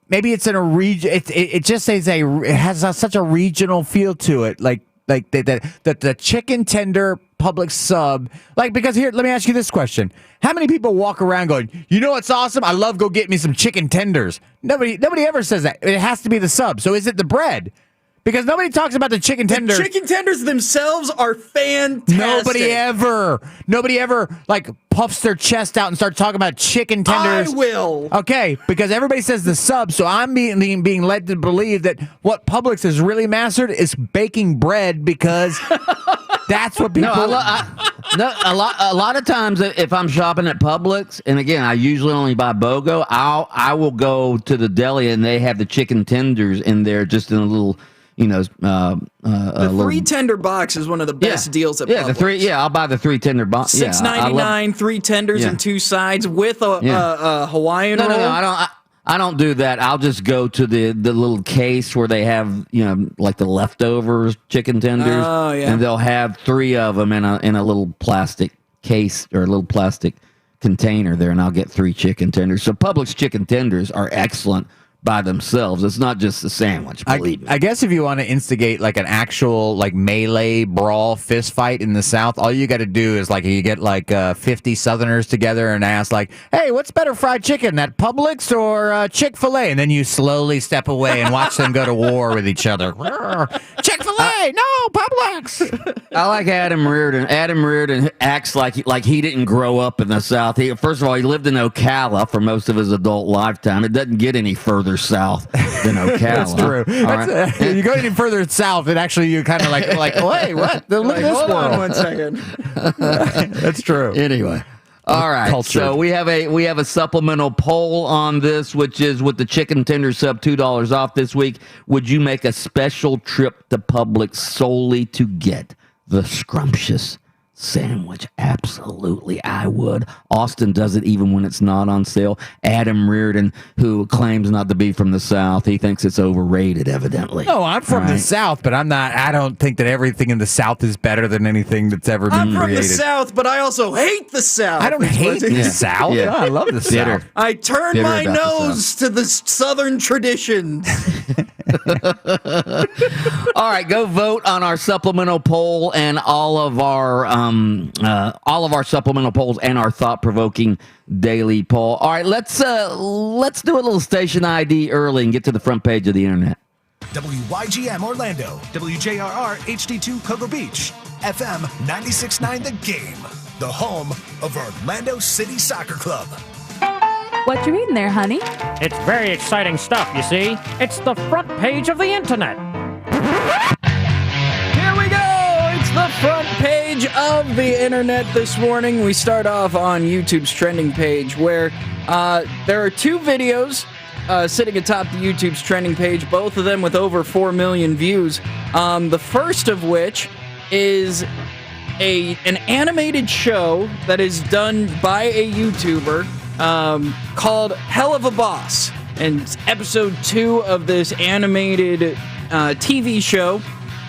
maybe it's in a region. It just says it has such a regional feel to it, like the chicken tender public sub, because here, let me ask you this question. How many people walk around going, you know what's awesome? I love go get me some chicken tenders. Nobody ever says that. It has to be the sub. So is it the bread? Because nobody talks about the chicken tenders. The chicken tenders themselves are fantastic. Nobody ever puffs their chest out and starts talking about chicken tenders. I will. Okay, because everybody says the sub, so I'm being led to believe that what Publix has really mastered is baking bread because that's what people. A lot of times if I'm shopping at Publix, and again I usually only buy BOGO, I will go to the deli and they have the chicken tenders in there just in a little. The three tender box is one of the best deals at Publix. I'll buy the three tender box. $6.99, 3 tenders and 2 sides with a Hawaiian roll. No, I don't do that. I'll just go to the little case where they have the leftovers chicken tenders, and they'll have 3 of them in a little plastic case or a little plastic container there, and I'll get 3 chicken tenders. So Publix chicken tenders are excellent by themselves. It's not just a sandwich, believe me. I guess if you want to instigate an actual melee brawl fist fight in the South, all you got to do is you get 50 Southerners together and ask hey, what's better fried chicken, that Publix or Chick-fil-A? And then you slowly step away and watch them go to war with each other. Chick-fil-A, no, Publix. I like Adam Reardon. Adam Reardon acts like he didn't grow up in the South. First of all, he lived in Ocala for most of his adult lifetime. It doesn't get any further south than Ocala. That's true. You go any further south, and actually you kind of hey, what? Look at this hold world. on 1 second. That's true. Anyway. All right, Cultured. so we have a supplemental poll on this, which is with the chicken tender sub $2 off this week. Would you make a special trip to Publix solely to get the scrumptious sandwich? Absolutely, I would. Austin does it even when it's not on sale. Adam Reardon, who claims not to be from the South, he thinks it's overrated, evidently. No, I'm from the South, but I'm not. I don't think that everything in the South is better than anything that's ever been created. I'm from the South, but I also hate the South. I don't hate the South. Yeah. I love the South. I turn my nose to the Southern traditions. All right, go vote on our supplemental poll and all of our supplemental polls and our thought-provoking daily poll. All right, let's do a little station ID early and get to the front page of the internet. WYGM Orlando, WJRR HD2 Cocoa Beach, FM 96.9 The Game, the home of Orlando City Soccer Club. What you reading there, honey? It's very exciting stuff, you see. It's the front page of the internet. Here we go. It's the front page of the internet this morning. We start off on YouTube's trending page where there are 2 videos sitting atop the YouTube's trending page, both of them with over 4 million views. The first of which is an animated show that is done by a YouTuber called Hell of a Boss. And it's episode 2 of this animated TV show.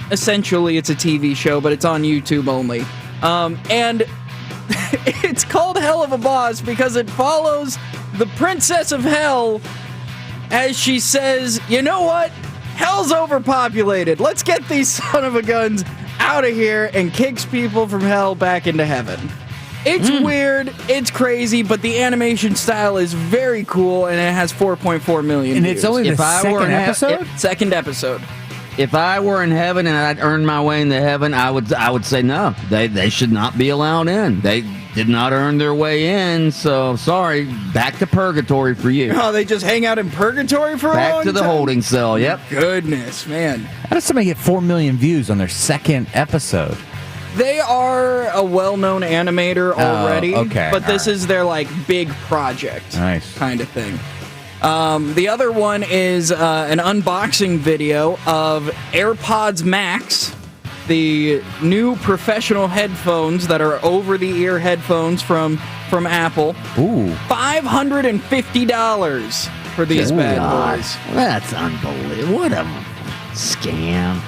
Essentially, it's a TV show, but it's on YouTube only. And it's called Hell of a Boss because it follows the Princess of Hell as she says, you know what? Hell's overpopulated. Let's get these son of a guns out of here and kicks people from hell back into heaven. It's weird, it's crazy, but the animation style is very cool, and it has 4.4 million And views. it's only the second episode? Second episode. If I were in heaven and I'd earned my way into heaven, I would say no. They should not be allowed in. They did not earn their way in, so sorry. Back to purgatory for you. Oh, they just hang out in purgatory for a long time? Back to the holding cell, yep. Goodness, man. How does somebody get 4 million views on their second episode? They are a well-known animator already, okay. but this is their like big project kind of thing. The other one is an unboxing video of AirPods Max, the new professional headphones that are over-the-ear headphones from Apple. Ooh. $550 for these bad boys. That's unbelievable. What a scam.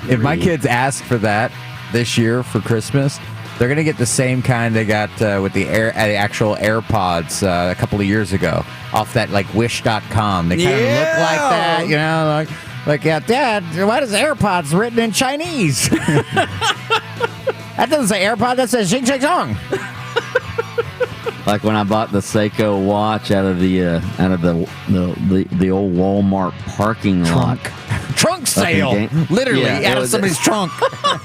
If my kids ask for that this year for Christmas, they're going to get the same kind they got with the actual AirPods a couple of years ago off that like Wish.com. They kind of look like that, you know, like yeah, Dad, why does AirPods written in Chinese? That doesn't say AirPod, that says Xing Xing Zong. Like when I bought the Seiko watch out of the old Walmart parking lot. Trunk sale, literally out of somebody's trunk.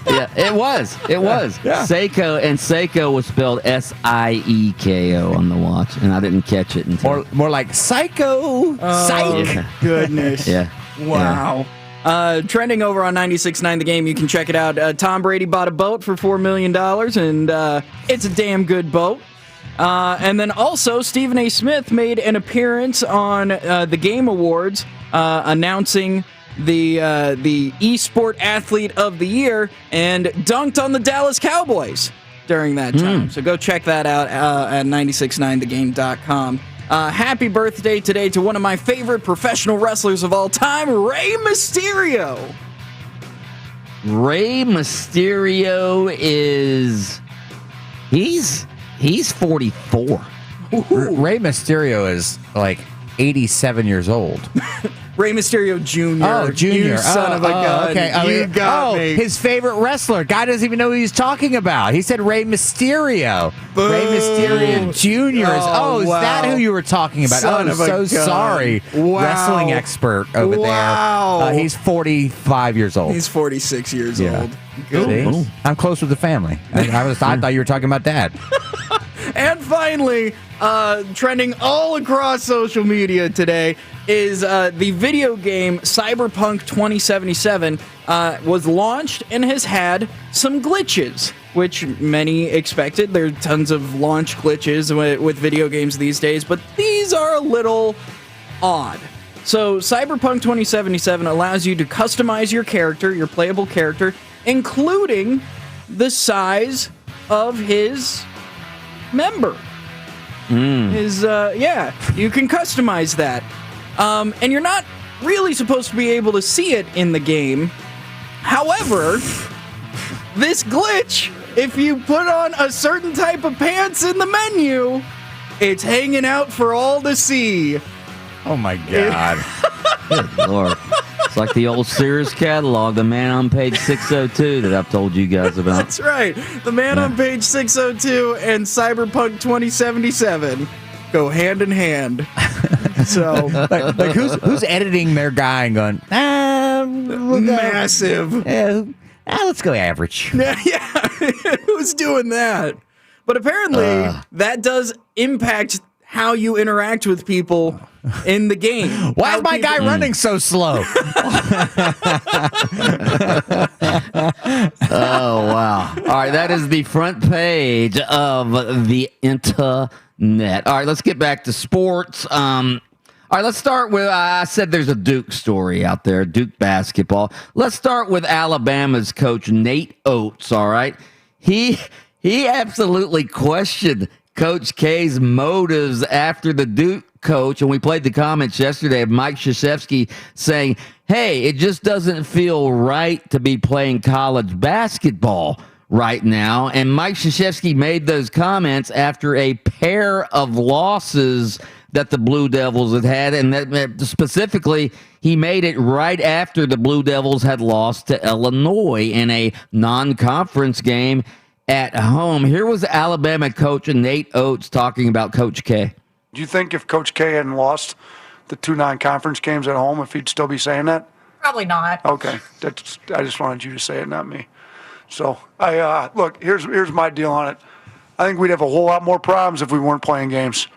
Yeah, it was. Yeah. Seiko was spelled Sieko on the watch, and I didn't catch it until More like psycho. Psych. Yeah. Goodness. Yeah. Wow. Trending over on 96.9 The Game, you can check it out. Tom Brady bought a boat for $4 million, and it's a damn good boat. And then also, Stephen A. Smith made an appearance on the Game Awards announcing the Esport Athlete of the Year and dunked on the Dallas Cowboys during that time. So go check that out at 969thegame.com. Happy birthday today to one of my favorite professional wrestlers of all time, Rey Mysterio. Rey Mysterio he's 44. Rey Mysterio is like 87 years old. Rey Mysterio Jr. Oh, Jr. You son of a gun. Okay. You got me. His favorite wrestler. Guy doesn't even know who he's talking about. He said Rey Mysterio. Boo. Rey Mysterio Jr. Is that who you were talking about? Son of a so gun. Sorry. Wow. Wrestling expert over there. He's 45 years old. He's 46 years old. See? I'm close with the family. I thought you were talking about Dad. And finally, trending all across social media today is the video game Cyberpunk 2077 was launched and has had some glitches, which many expected. There are tons of launch glitches with video games these days, but these are a little odd. So Cyberpunk 2077 allows you to customize your character, your playable character, including the size of his member. You can customize that. And you're not really supposed to be able to see it in the game. However, this glitch, if you put on a certain type of pants in the menu, it's hanging out for all to see. Oh my God. Good Lord. It's like the old Sears catalog, the man on page 602 that I've told you guys about. That's right. The man on page 602 and Cyberpunk 2077 go hand in hand. So, like who's editing their guy and going, massive. Let's go average. Yeah. Who's doing that? But apparently, that does impact how you interact with people in the game. Why is my guy running so slow? Oh, wow. All right, that is the front page of the internet. All right, let's get back to sports. All right, let's start with, I said there's a Duke story out there, Duke basketball. Let's start with Alabama's coach, Nate Oates, all right? He absolutely questioned Coach K's motives after the Duke coach, and we played the comments yesterday of Mike Krzyzewski saying, hey, it just doesn't feel right to be playing college basketball right now. And Mike Krzyzewski made those comments after a pair of losses that the Blue Devils had, and that specifically He made it right after the Blue Devils had lost to Illinois in a non-conference game at home. Here was Alabama coach Nate Oates talking about Coach K. Do you think if Coach K hadn't lost the 2 non-conference games at home, if he'd still be saying that? Probably not. Okay, I just wanted you to say it, not me. So, look, here's my deal on it. I think we'd have a whole lot more problems if we weren't playing games.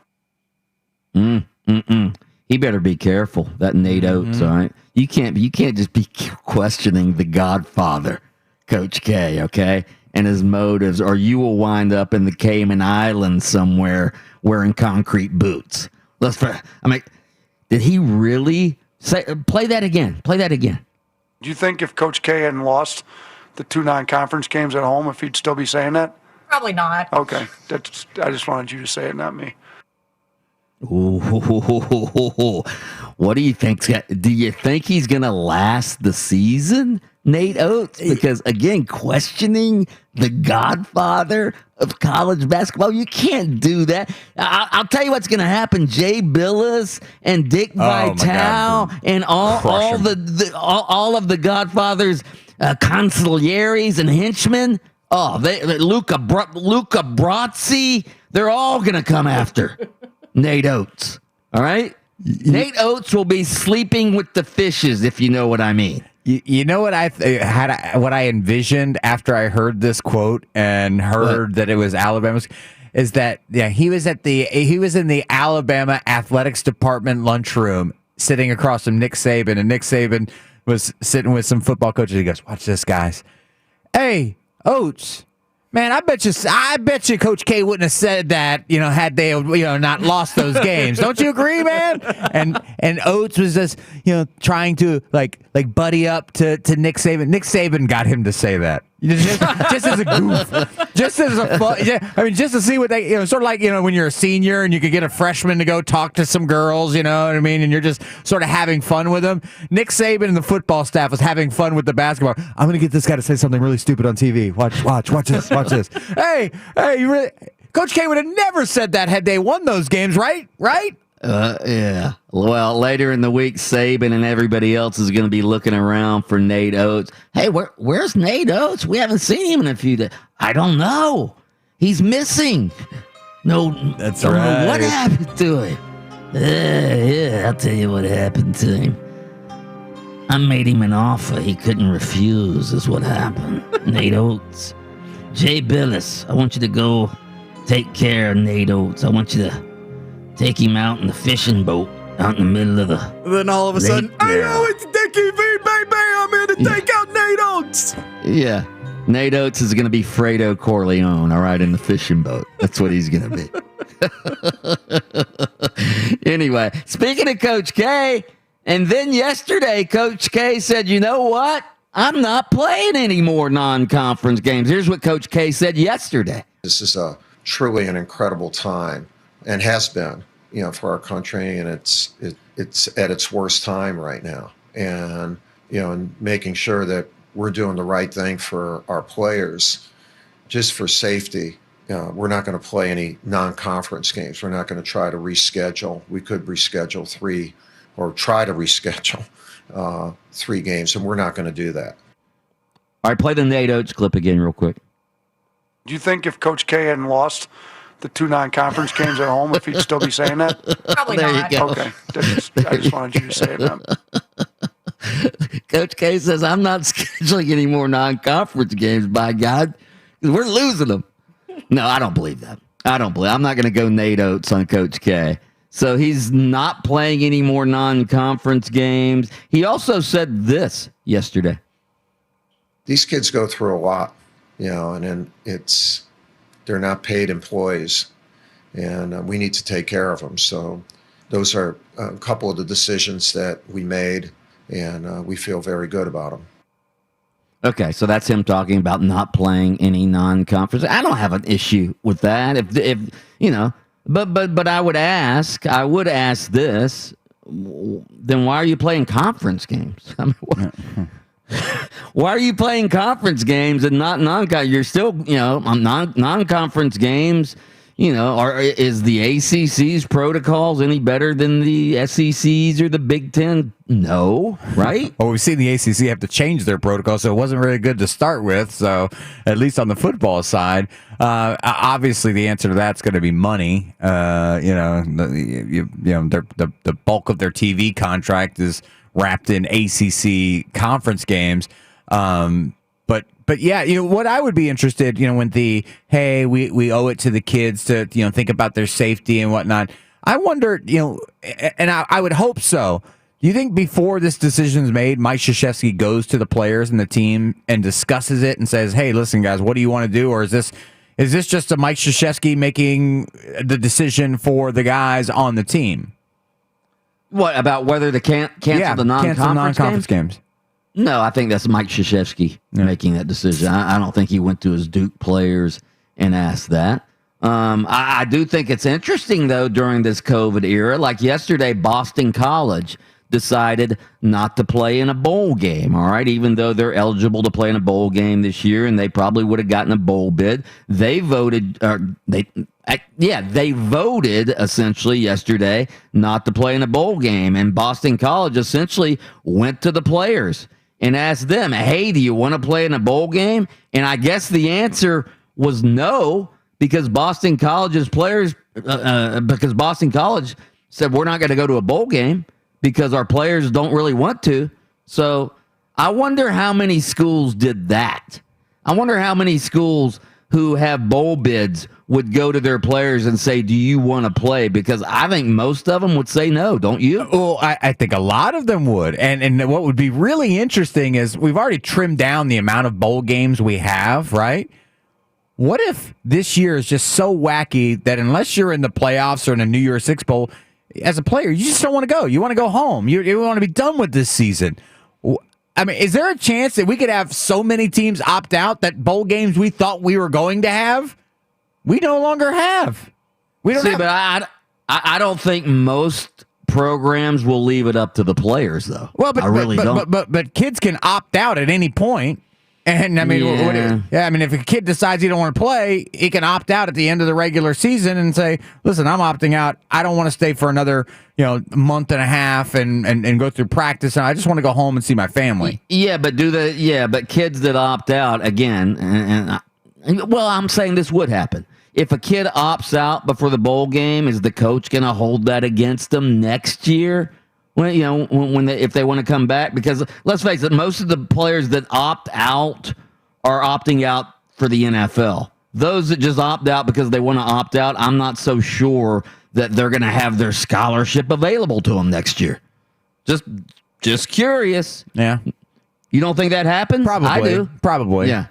He better be careful, that Nate Oates, all right? You can't just be questioning the Godfather, Coach K, okay, and his motives, or you will wind up in the Cayman Islands somewhere wearing concrete boots. Did he really say? Play that again. Play that again. Do you think if Coach K hadn't lost the 2 non-conference games at home, if he'd still be saying that? Probably not. Okay, I just wanted you to say it, not me. Ooh, what do you think? Do you think he's going to last the season, Nate Oates? Because, again, questioning the Godfather of college basketball, you can't do that. I'll tell you what's going to happen. Jay Billis and Dick Vitale and all of the Godfather's consiglieres and henchmen. Oh, Luca Brozzi, they're all going to come after Nate Oates. All right? Nate Oates will be sleeping with the fishes, if you know what I mean. You know what what I envisioned after I heard this quote and heard that it was Alabama's is that he was in the Alabama athletics department lunchroom sitting across from Nick Saban, and Nick Saban was sitting with some football coaches. He goes, "Watch this, guys. Hey, Oates, man, I bet you Coach K wouldn't have said that, had they, not lost those games. Don't you agree, man?" And Oates was just, trying to like buddy up to Nick Saban. Nick Saban got him to say that. Just as a goof, just as a fun. Just to see what they, sort of like, when you're a senior and you could get a freshman to go talk to some girls, you know what I mean, and you're just sort of having fun with them. Nick Saban and the football staff was having fun with the basketball. I'm gonna get this guy to say something really stupid on TV. Watch this. Hey, Coach K would have never said that had they won those games, right? Yeah. Well, later in the week, Saban and everybody else is going to be looking around for Nate Oates. Hey, where's Nate Oates? We haven't seen him in a few days. I don't know. He's missing. No, that's don't right. know what happened to him. Yeah, I'll tell you what happened to him. I made him an offer he couldn't refuse, is what happened. Nate Oates. Jay Billis, I want you to go take care of Nate Oates. I want you to take him out in the fishing boat out in the middle of the Then all of a sudden, hey, yo, it's Dickie V, baby. I'm here to take out Nate Oates. Yeah. Nate Oates is going to be Fredo Corleone, all right, in the fishing boat. That's what he's going to be. Anyway, speaking of Coach K, and then yesterday, Coach K said, you know what? I'm not playing any more non-conference games. Here's what Coach K said yesterday. This is truly an incredible time, and has been, for our country, and it's at its worst time right now. And and making sure that we're doing the right thing for our players, just for safety. We're not going to play any non-conference games. We're not going to try to reschedule. We could reschedule 3 games, and we're not going to do that. All right, play the Nate Oates clip again real quick. Do you think if Coach K hadn't lost the 2 non-conference games at home, if he'd still be saying that? Probably There not. you go. Okay, I just wanted you to say it, not me. Coach K says, I'm not scheduling any more non-conference games, by God. We're losing them. No, I don't believe that. I'm not going to go Nate Oates on Coach K. So he's not playing any more non-conference games. He also said this yesterday. These kids go through a lot, and then they're not paid employees, and we need to take care of them. So those are a couple of the decisions that we made, and we feel very good about them. Okay, so that's him talking about not playing any non-conference. I don't have an issue with that. But I would ask this, then why are you playing conference games? I mean, why are you playing conference games and not non-conference? You're still, on non-conference games, Is the ACC's protocols any better than the SEC's or the Big Ten? No, right? Well, we've seen the ACC have to change their protocol, so it wasn't really good to start with. So, at least on the football side, obviously the answer to that's going to be money. The bulk of their TV contract is wrapped in ACC conference games. But yeah, what I would be interested, when we owe it to the kids to, think about their safety and whatnot. I wonder, and I would hope so. Do you think before this decision is made, Mike Krzyzewski goes to the players and the team and discusses it and says, "Hey, listen, guys, what do you want to do?" Or is this just a Mike Krzyzewski making the decision for the guys on the team? What about whether to cancel the non-conference games? No, I think that's Mike Krzyzewski making that decision. I don't think he went to his Duke players and asked that. I do think it's interesting, though, during this COVID era. Like yesterday, Boston College decided not to play in a bowl game, all right, even though they're eligible to play in a bowl game this year, and they probably would have gotten a bowl bid. They voted essentially yesterday not to play in a bowl game, and Boston College essentially went to the players and asked them, "Hey, do you want to play in a bowl game?" And I guess the answer was no, because Boston College's players, because Boston College said, "We're not going to go to a bowl game because our players don't really want to." So I wonder how many schools did that. I wonder how many schools who have bowl bids would go to their players and say, "Do you want to play?" Because I think most of them would say no, don't you? Well, I think a lot of them would. And what would be really interesting is we've already trimmed down the amount of bowl games we have, right? What if this year is just so wacky that unless you're in the playoffs or in a New Year's Six Bowl, as a player, you just don't want to go. You want to go home. You want to be done with this season. I mean, is there a chance that we could have so many teams opt out that bowl games we thought we were going to have, we no longer have? We don't. But I don't think most programs will leave it up to the players, though. Well, but I really don't. But kids can opt out at any point. And I mean, I mean, if a kid decides he don't want to play, he can opt out at the end of the regular season and say, "Listen, I'm opting out. I don't want to stay for another, month and a half and go through practice. And I just want to go home and see my family." Yeah, but but kids that opt out again, I'm saying this would happen. If a kid opts out before the bowl game, is the coach going to hold that against them next year? If they want to come back, because let's face it, most of the players that opt out are opting out for the NFL. Those that just opt out because they want to opt out, I'm not so sure that they're going to have their scholarship available to them next year. Just curious. Yeah. You don't think that happens? Probably. I do. Probably. Yeah.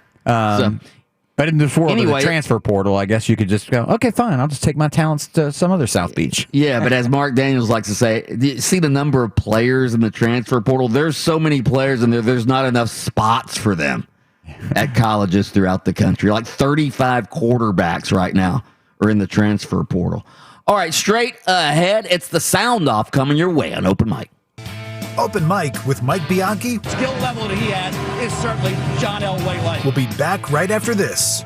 But in this world of the transfer portal, I guess you could just go, okay, fine, I'll just take my talents to some other South Beach. Yeah, but as Mark Daniels likes to say, do you see the number of players in the transfer portal? There's so many players in there, there's not enough spots for them at colleges throughout the country. Like 35 quarterbacks right now are in the transfer portal. All right, straight ahead, it's the sound off coming your way on Open Mic. Open Mic with Mike Bianchi. Skill level that he had is certainly John Elway-like. We'll be back right after this.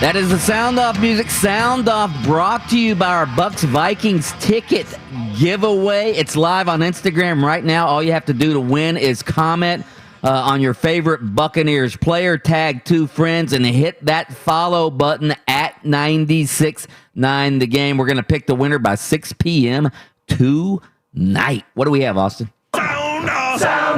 That is the Sound Off music. Sound Off brought to you by our Bucks Vikings ticket giveaway. It's live on Instagram right now. All you have to do to win is comment on your favorite Buccaneers player, tag 2 friends, and hit that follow button at 96.9 The Game. We're going to pick the winner by 6 p.m. tonight. What do we have, Austin? Sound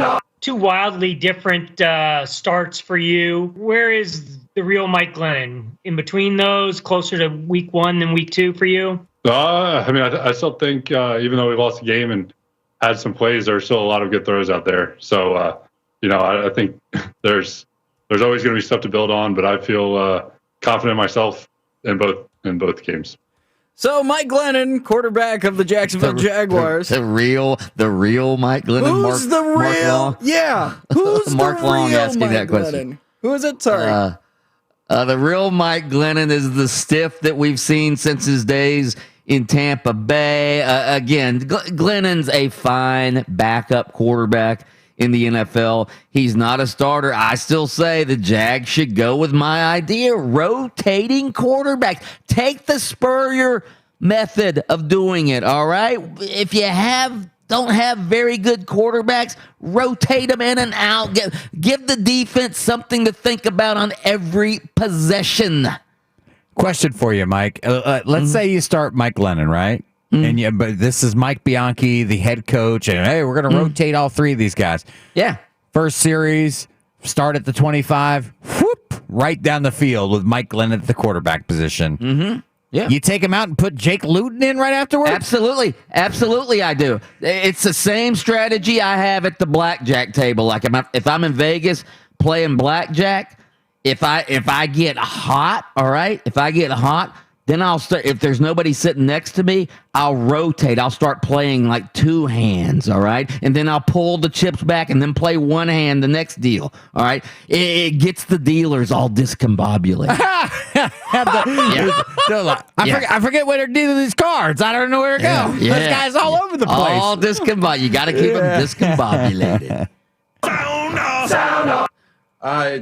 off. Two wildly different starts for you. Where is the real Mike Glennon? In between those, closer to week 1 than week 2 for you? I still think even though we lost the game and had some plays, there's still a lot of good throws out there. So, I think there's always going to be stuff to build on, but I feel confident in myself in both games. So Mike Glennon, quarterback of the Jacksonville Jaguars. The real Mike Glennon. Who's the real? Mark Long? Yeah. Who's Mark the Long real asking Mike that question. Glennon? Who is it? Sorry. The real Mike Glennon is the stiff that we've seen since his days in Tampa Bay. Again, Glennon's a fine backup quarterback in the NFL. He's not a starter. I still say the Jags should go with my idea, rotating quarterbacks. Take the Spurrier method of doing it, all right? If you don't have very good quarterbacks, rotate them in and out. Give the defense something to think about on every possession. Question for you, Mike. Let's say you start Mike Glennon, right? But this is Mike Bianchi, the head coach, and hey, we're going to rotate all 3 of these guys. Yeah. First series, start at the 25, whoop, right down the field with Mike Glennon at the quarterback position. Mm-hmm. Yeah. You take him out and put Jake Luton in right afterwards? Absolutely. Absolutely, I do. It's the same strategy I have at the blackjack table. Like if I'm in Vegas playing blackjack, if I get hot, all right, then I'll start. If there's nobody sitting next to me, I'll rotate. I'll start playing like 2 hands, all right? And then I'll pull the chips back and then play 1 hand the next deal, all right? It gets the dealers all discombobulated. I forget what to do with these cards. I don't know where to go. Yeah. This guy's all over the place. All discombobulated. You got to keep them discombobulated. Sound off.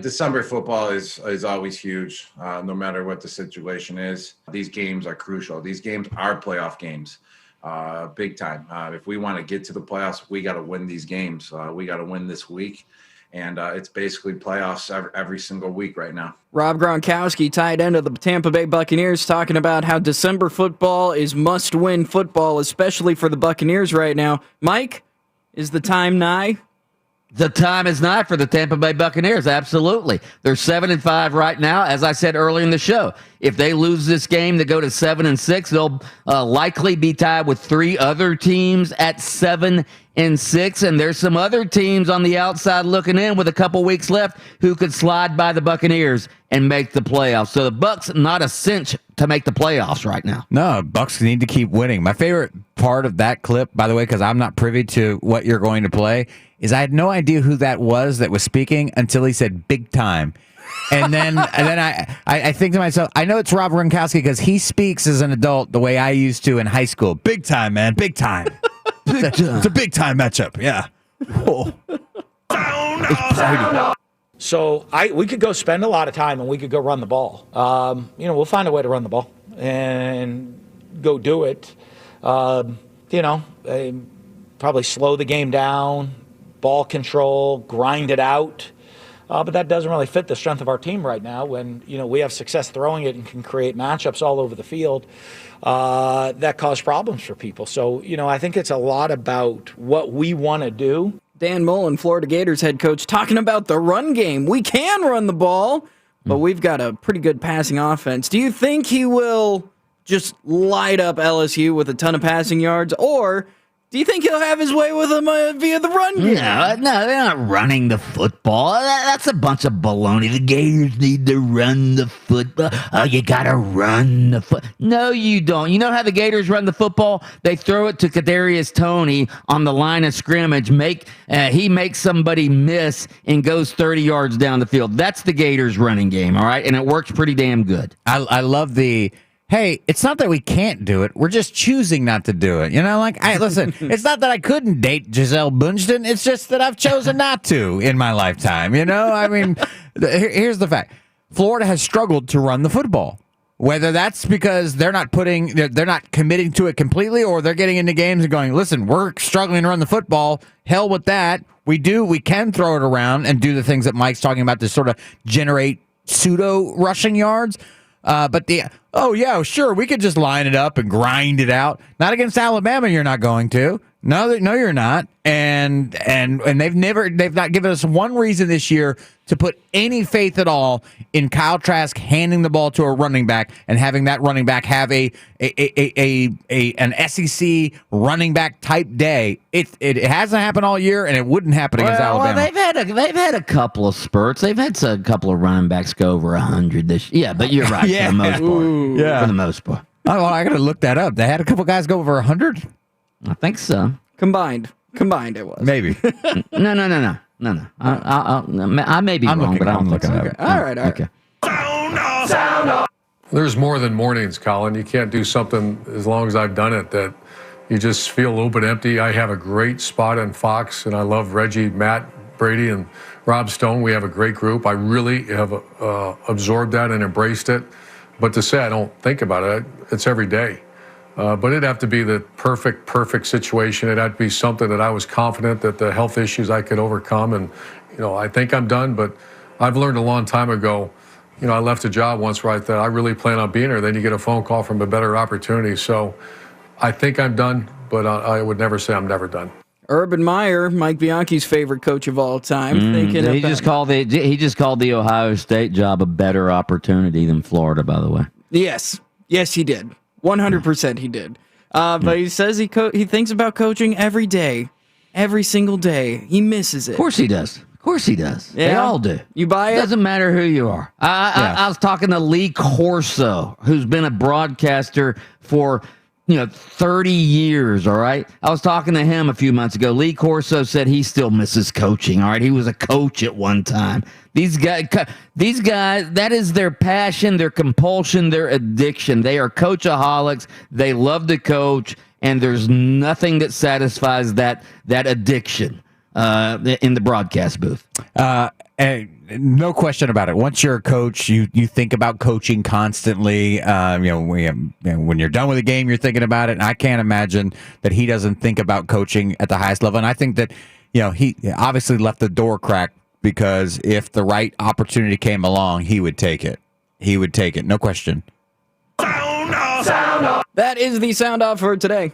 December football is always huge, no matter what the situation is. These games are crucial. These games are playoff games, big time. If we want to get to the playoffs, we got to win these games. We got to win this week, and it's basically playoffs every single week right now. Rob Gronkowski, tight end of the Tampa Bay Buccaneers, talking about how December football is must-win football, especially for the Buccaneers right now. Mike, is the time nigh? The time is nigh for the Tampa Bay Buccaneers. Absolutely. They're 7-5 right now. As I said earlier in the show, if they lose this game to go to 7-6, they'll likely be tied with 3 other teams at 7-6. And there's some other teams on the outside looking in with a couple weeks left who could slide by the Buccaneers and make the playoffs. So the Bucs, not a cinch to make the playoffs right now. No, Bucs need to keep winning. My favorite part of that clip, by the way, because I'm not privy to what you're going to play, is I had no idea who that was speaking until he said big time. And then I think to myself, I know it's Rob Gronkowski because he speaks as an adult the way I used to in high school. Big time, man. Big time. It's a big time matchup. Yeah. Oh. So we could go spend a lot of time and we could go run the ball. We'll find a way to run the ball and go do it. Probably slow the game down, ball control, grind it out. But that doesn't really fit the strength of our team right now when, we have success throwing it and can create matchups all over the field that cause problems for people. So, I think it's a lot about what we want to do. Dan Mullen, Florida Gators head coach, talking about the run game. We can run the ball, but we've got a pretty good passing offense. Do you think he will just light up LSU with a ton of passing yards, or do you think he'll have his way with them via the run game? No, they're not running the football. That's a bunch of baloney. The Gators need to run the football. Oh, you got to run the football. No, you don't. You know how the Gators run the football? They throw it to Kadarius Toney on the line of scrimmage. He makes somebody miss and goes 30 yards down the field. That's the Gators running game, all right? And it works pretty damn good. I love the... Hey, it's not that we can't do it. We're just choosing not to do it. Listen, it's not that I couldn't date Giselle Bundchen. It's just that I've chosen not to in my lifetime. Here's the fact. Florida has struggled to run the football. Whether that's because they're not committing to it completely, or they're getting into games and going, listen, we're struggling to run the football. Hell with that. We can throw it around and do the things that Mike's talking about to sort of generate pseudo rushing yards. But sure, we could just line it up and grind it out. Not against Alabama, you're not going to. No, you're not. And they've not given us one reason this year to put any faith at all in Kyle Trask handing the ball to a running back and having that running back have an SEC running back type day. It hasn't happened all year, and it wouldn't happen against Alabama. Well, they've had a couple of spurts. They've had a couple of running backs go over 100 this year. Yeah, but you're right for the most part. Yeah. For the most part. Oh, well, I got to look that up. They had a couple guys go over 100? I think so. Combined it was. Maybe. No. I may be wrong, but I'm looking at it. All right. Okay. Sound off. There's more than mornings, Colin. You can't do something as long as I've done it that you just feel a little bit empty. I have a great spot on Fox, and I love Reggie, Matt, Brady, and Rob Stone. We have a great group. I really have absorbed that and embraced it. But to say I don't think about it, it's every day. But it'd have to be the perfect situation. It'd have to be something that I was confident that the health issues I could overcome. And, I think I'm done, but I've learned a long time ago, I left a job once where I thought I really plan on being here. Then you get a phone call from a better opportunity. So I think I'm done, but I would never say I'm never done. Urban Meyer, Mike Bianchi's favorite coach of all time. He just called the Ohio State job a better opportunity than Florida, by the way. Yes, he did. 100% he did. But he says he thinks about coaching every day, every single day. He misses it. Of course he does. Yeah. They all do. You buy it? Doesn't matter who you are. I was talking to Lee Corso, who's been a broadcaster for 30 years, all right? I was talking to him a few months ago. Lee Corso said he still misses coaching, all right? He was a coach at one time. These guys, that is their passion, their compulsion, their addiction. They are coachaholics. They love to coach, and there's nothing that satisfies that addiction in the broadcast booth. And no question about it. Once you're a coach, you think about coaching constantly. When you're done with a game, you're thinking about it. And I can't imagine that he doesn't think about coaching at the highest level. And I think that he obviously left the door cracked, because if the right opportunity came along, he would take it. No question. Sound off. That is the sound off for today.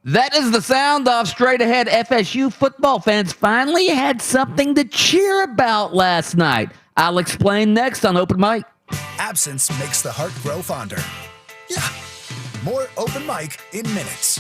That is the sound off. Straight ahead, FSU football fans finally had something to cheer about last night. I'll explain next on Open Mic. Absence makes the heart grow fonder. Yeah. More Open Mic in minutes.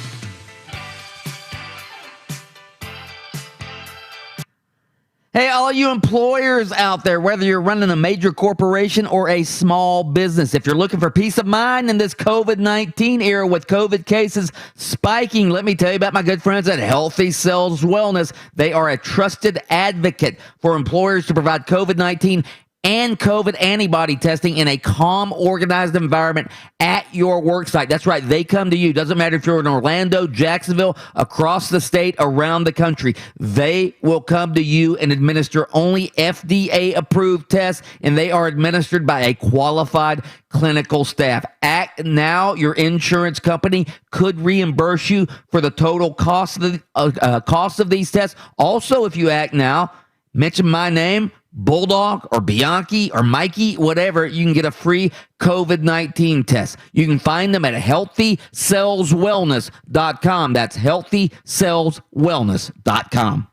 Hey, all you employers out there, whether you're running a major corporation or a small business, if you're looking for peace of mind in this COVID-19 era with COVID cases spiking, let me tell you about my good friends at Healthy Cells Wellness. They are a trusted advocate for employers to provide COVID-19 and COVID antibody testing in a calm, organized environment at your work site. That's right. They come to you. Doesn't matter if you're in Orlando, Jacksonville, across the state, around the country. They will come to you and administer only FDA-approved tests, and they are administered by a qualified clinical staff. Act now. Your insurance company could reimburse you for the total cost of these tests. Also, if you act now, mention my name, Bulldog or Bianchi or Mikey, whatever, you can get a free COVID-19 test. You can find them at healthycellswellness.com. That's healthycellswellness.com.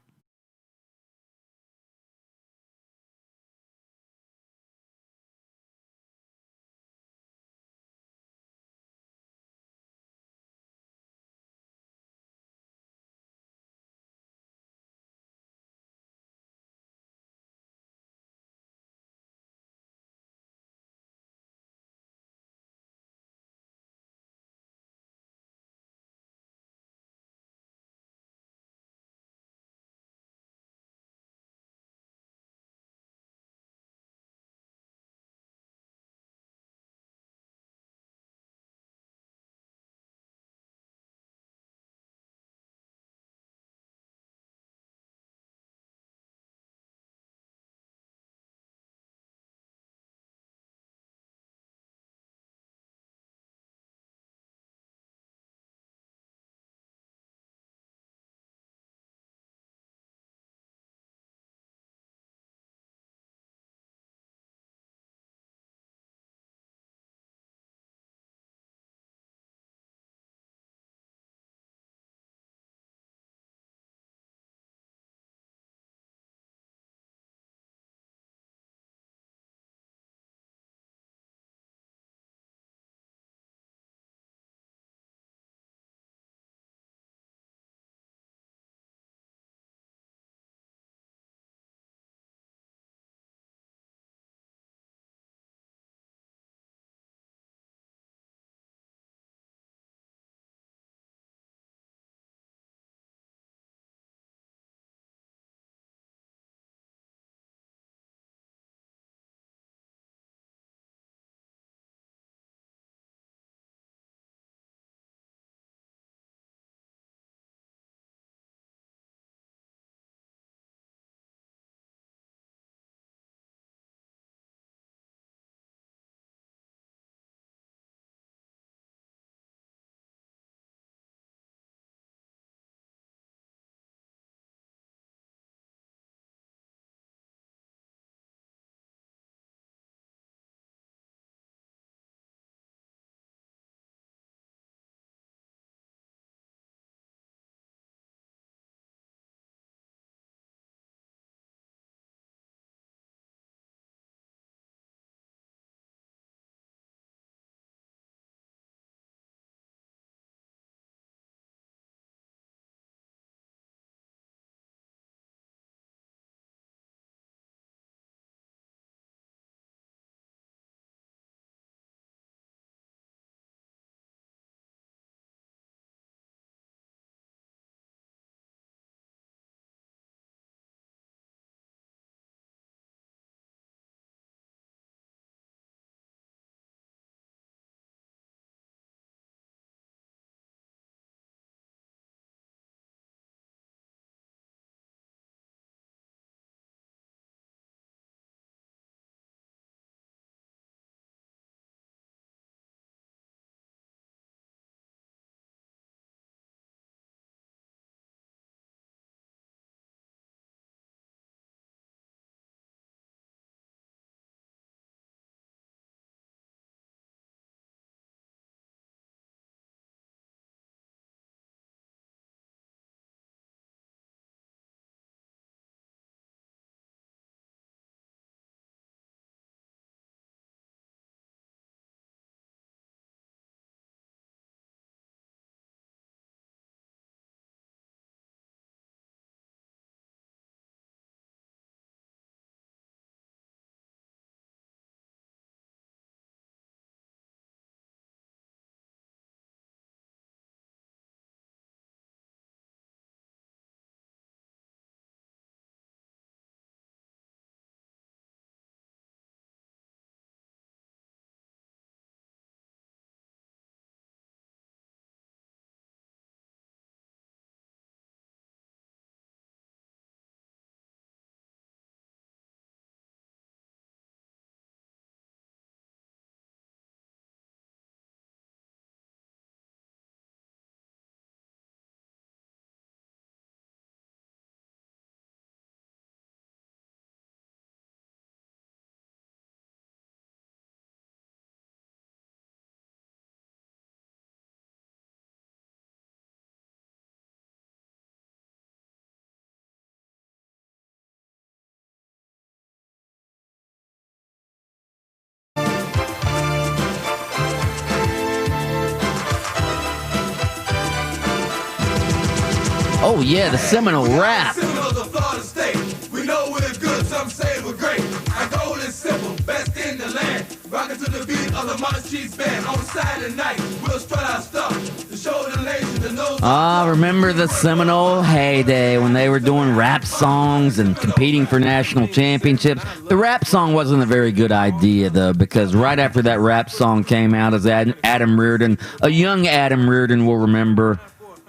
Oh, yeah, the Seminole rap. Seminoles of Florida State. We know we're good, some say we're great. Our goal is simple, best in the land. Rockin' to the beat of the Monster Chiefs band. On Saturday night, we'll strut our stuff to show the nation the nose. Remember the Seminole heyday when they were doing rap songs and competing for national championships? The rap song wasn't a very good idea, though, because right after that rap song came out as Adam Reardon, a young Adam Reardon will remember,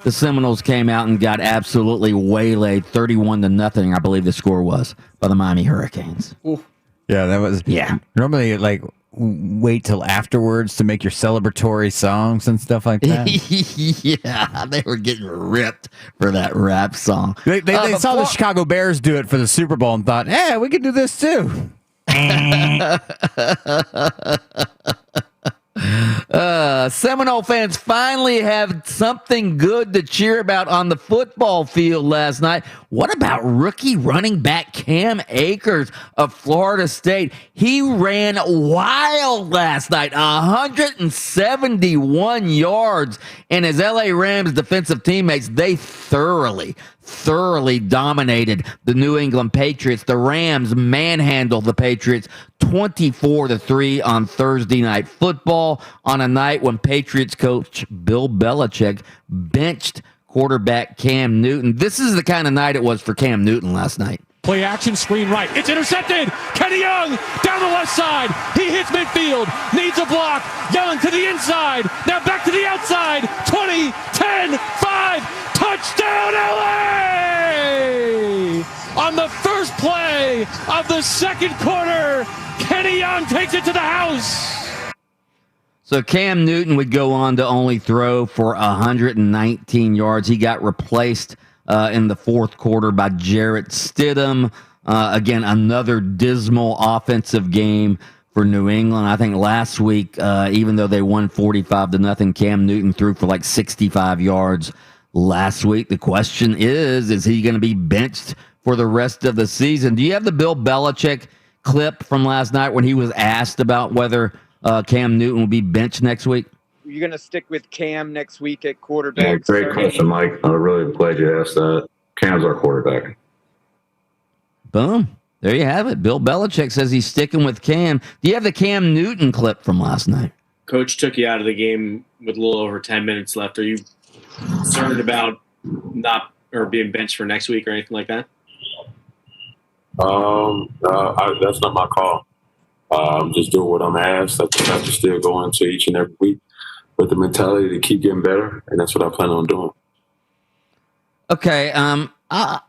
the Seminoles came out and got absolutely waylaid, 31-0, I believe the score was, by the Miami Hurricanes. Yeah, that was. Yeah. Normally, like, wait till afterwards to make your celebratory songs and stuff like that. Yeah, they were getting ripped for that rap song. They saw the Chicago Bears do it for the Super Bowl and thought, hey, we can do this too. Seminole fans finally have something good to cheer about on the football field last night. What about rookie running back Cam Akers of Florida State? He ran wild last night, 171 yards, and his LA Rams defensive teammates, they thoroughly dominated the New England Patriots. The Rams manhandled the Patriots 24-3 on Thursday Night Football, on a night when Patriots coach Bill Belichick benched quarterback Cam Newton. This is the kind of night it was for Cam Newton last night. Play action, screen right. It's intercepted. Kenny Young down the left side. He hits midfield. Needs a block. Young to the inside. Now back to the outside. 20, 10, 5. Touchdown LA! On the first play of the second quarter, Kenny Young takes it to the house. So Cam Newton would go on to only throw for 119 yards. He got replaced in the fourth quarter by Jarrett Stidham. Again, another dismal offensive game for New England. I think last week, even though they won 45-0, Cam Newton threw for like 65 yards last week. The question is he going to be benched for the rest of the season? Do you have the Bill Belichick clip from last night when he was asked about whether Cam Newton will be benched next week? You're going to stick with Cam next week at quarterback? Yeah, great question, Mike. I'm really glad you asked that. Cam's our quarterback. Boom. There you have it. Bill Belichick says he's sticking with Cam. Do you have the Cam Newton clip from last night? Coach took you out of the game with a little over 10 minutes left. Are you concerned about not or being benched for next week or anything like that? That's not my call. I'm just doing what I'm asked. I just have to still go into each and every week with the mentality to keep getting better, and that's what I plan on doing. Okay, I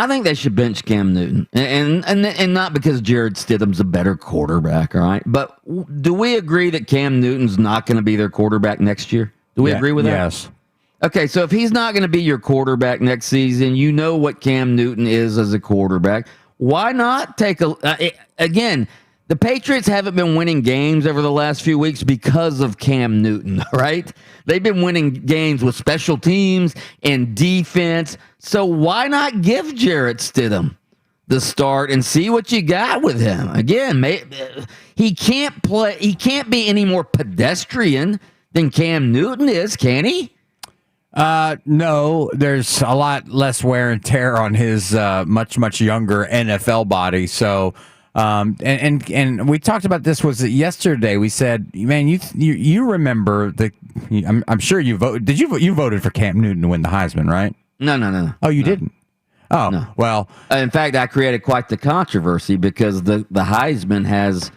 think they should bench Cam Newton, and not because Jared Stidham's a better quarterback, all right? But do we agree that Cam Newton's not going to be their quarterback next year? Do we agree with that? Yes. Okay, so if he's not going to be your quarterback next season, you know what Cam Newton is as a quarterback. Why not take again? The Patriots haven't been winning games over the last few weeks because of Cam Newton, right? They've been winning games with special teams and defense. So why not give Jarrett Stidham the start and see what you got with him? Again, he can't play. He can't be any more pedestrian than Cam Newton is, can he? No, there's a lot less wear and tear on his much younger NFL body. So, and we talked about this. Was it yesterday? We said, man, you remember the? I'm sure you voted. Did you voted for Cam Newton to win the Heisman, right? No. Oh, you didn't. Oh, no. Well, in fact, I created quite the controversy because the Heisman has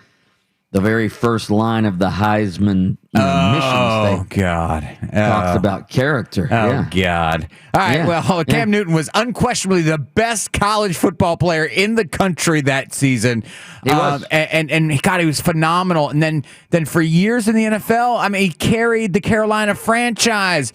the very first line of the Heisman mission statement. God. Talks about character. God. All right, well, Cam Newton was unquestionably the best college football player in the country that season. He was. And God, he was phenomenal. And then for years in the NFL, I mean, he carried the Carolina franchise.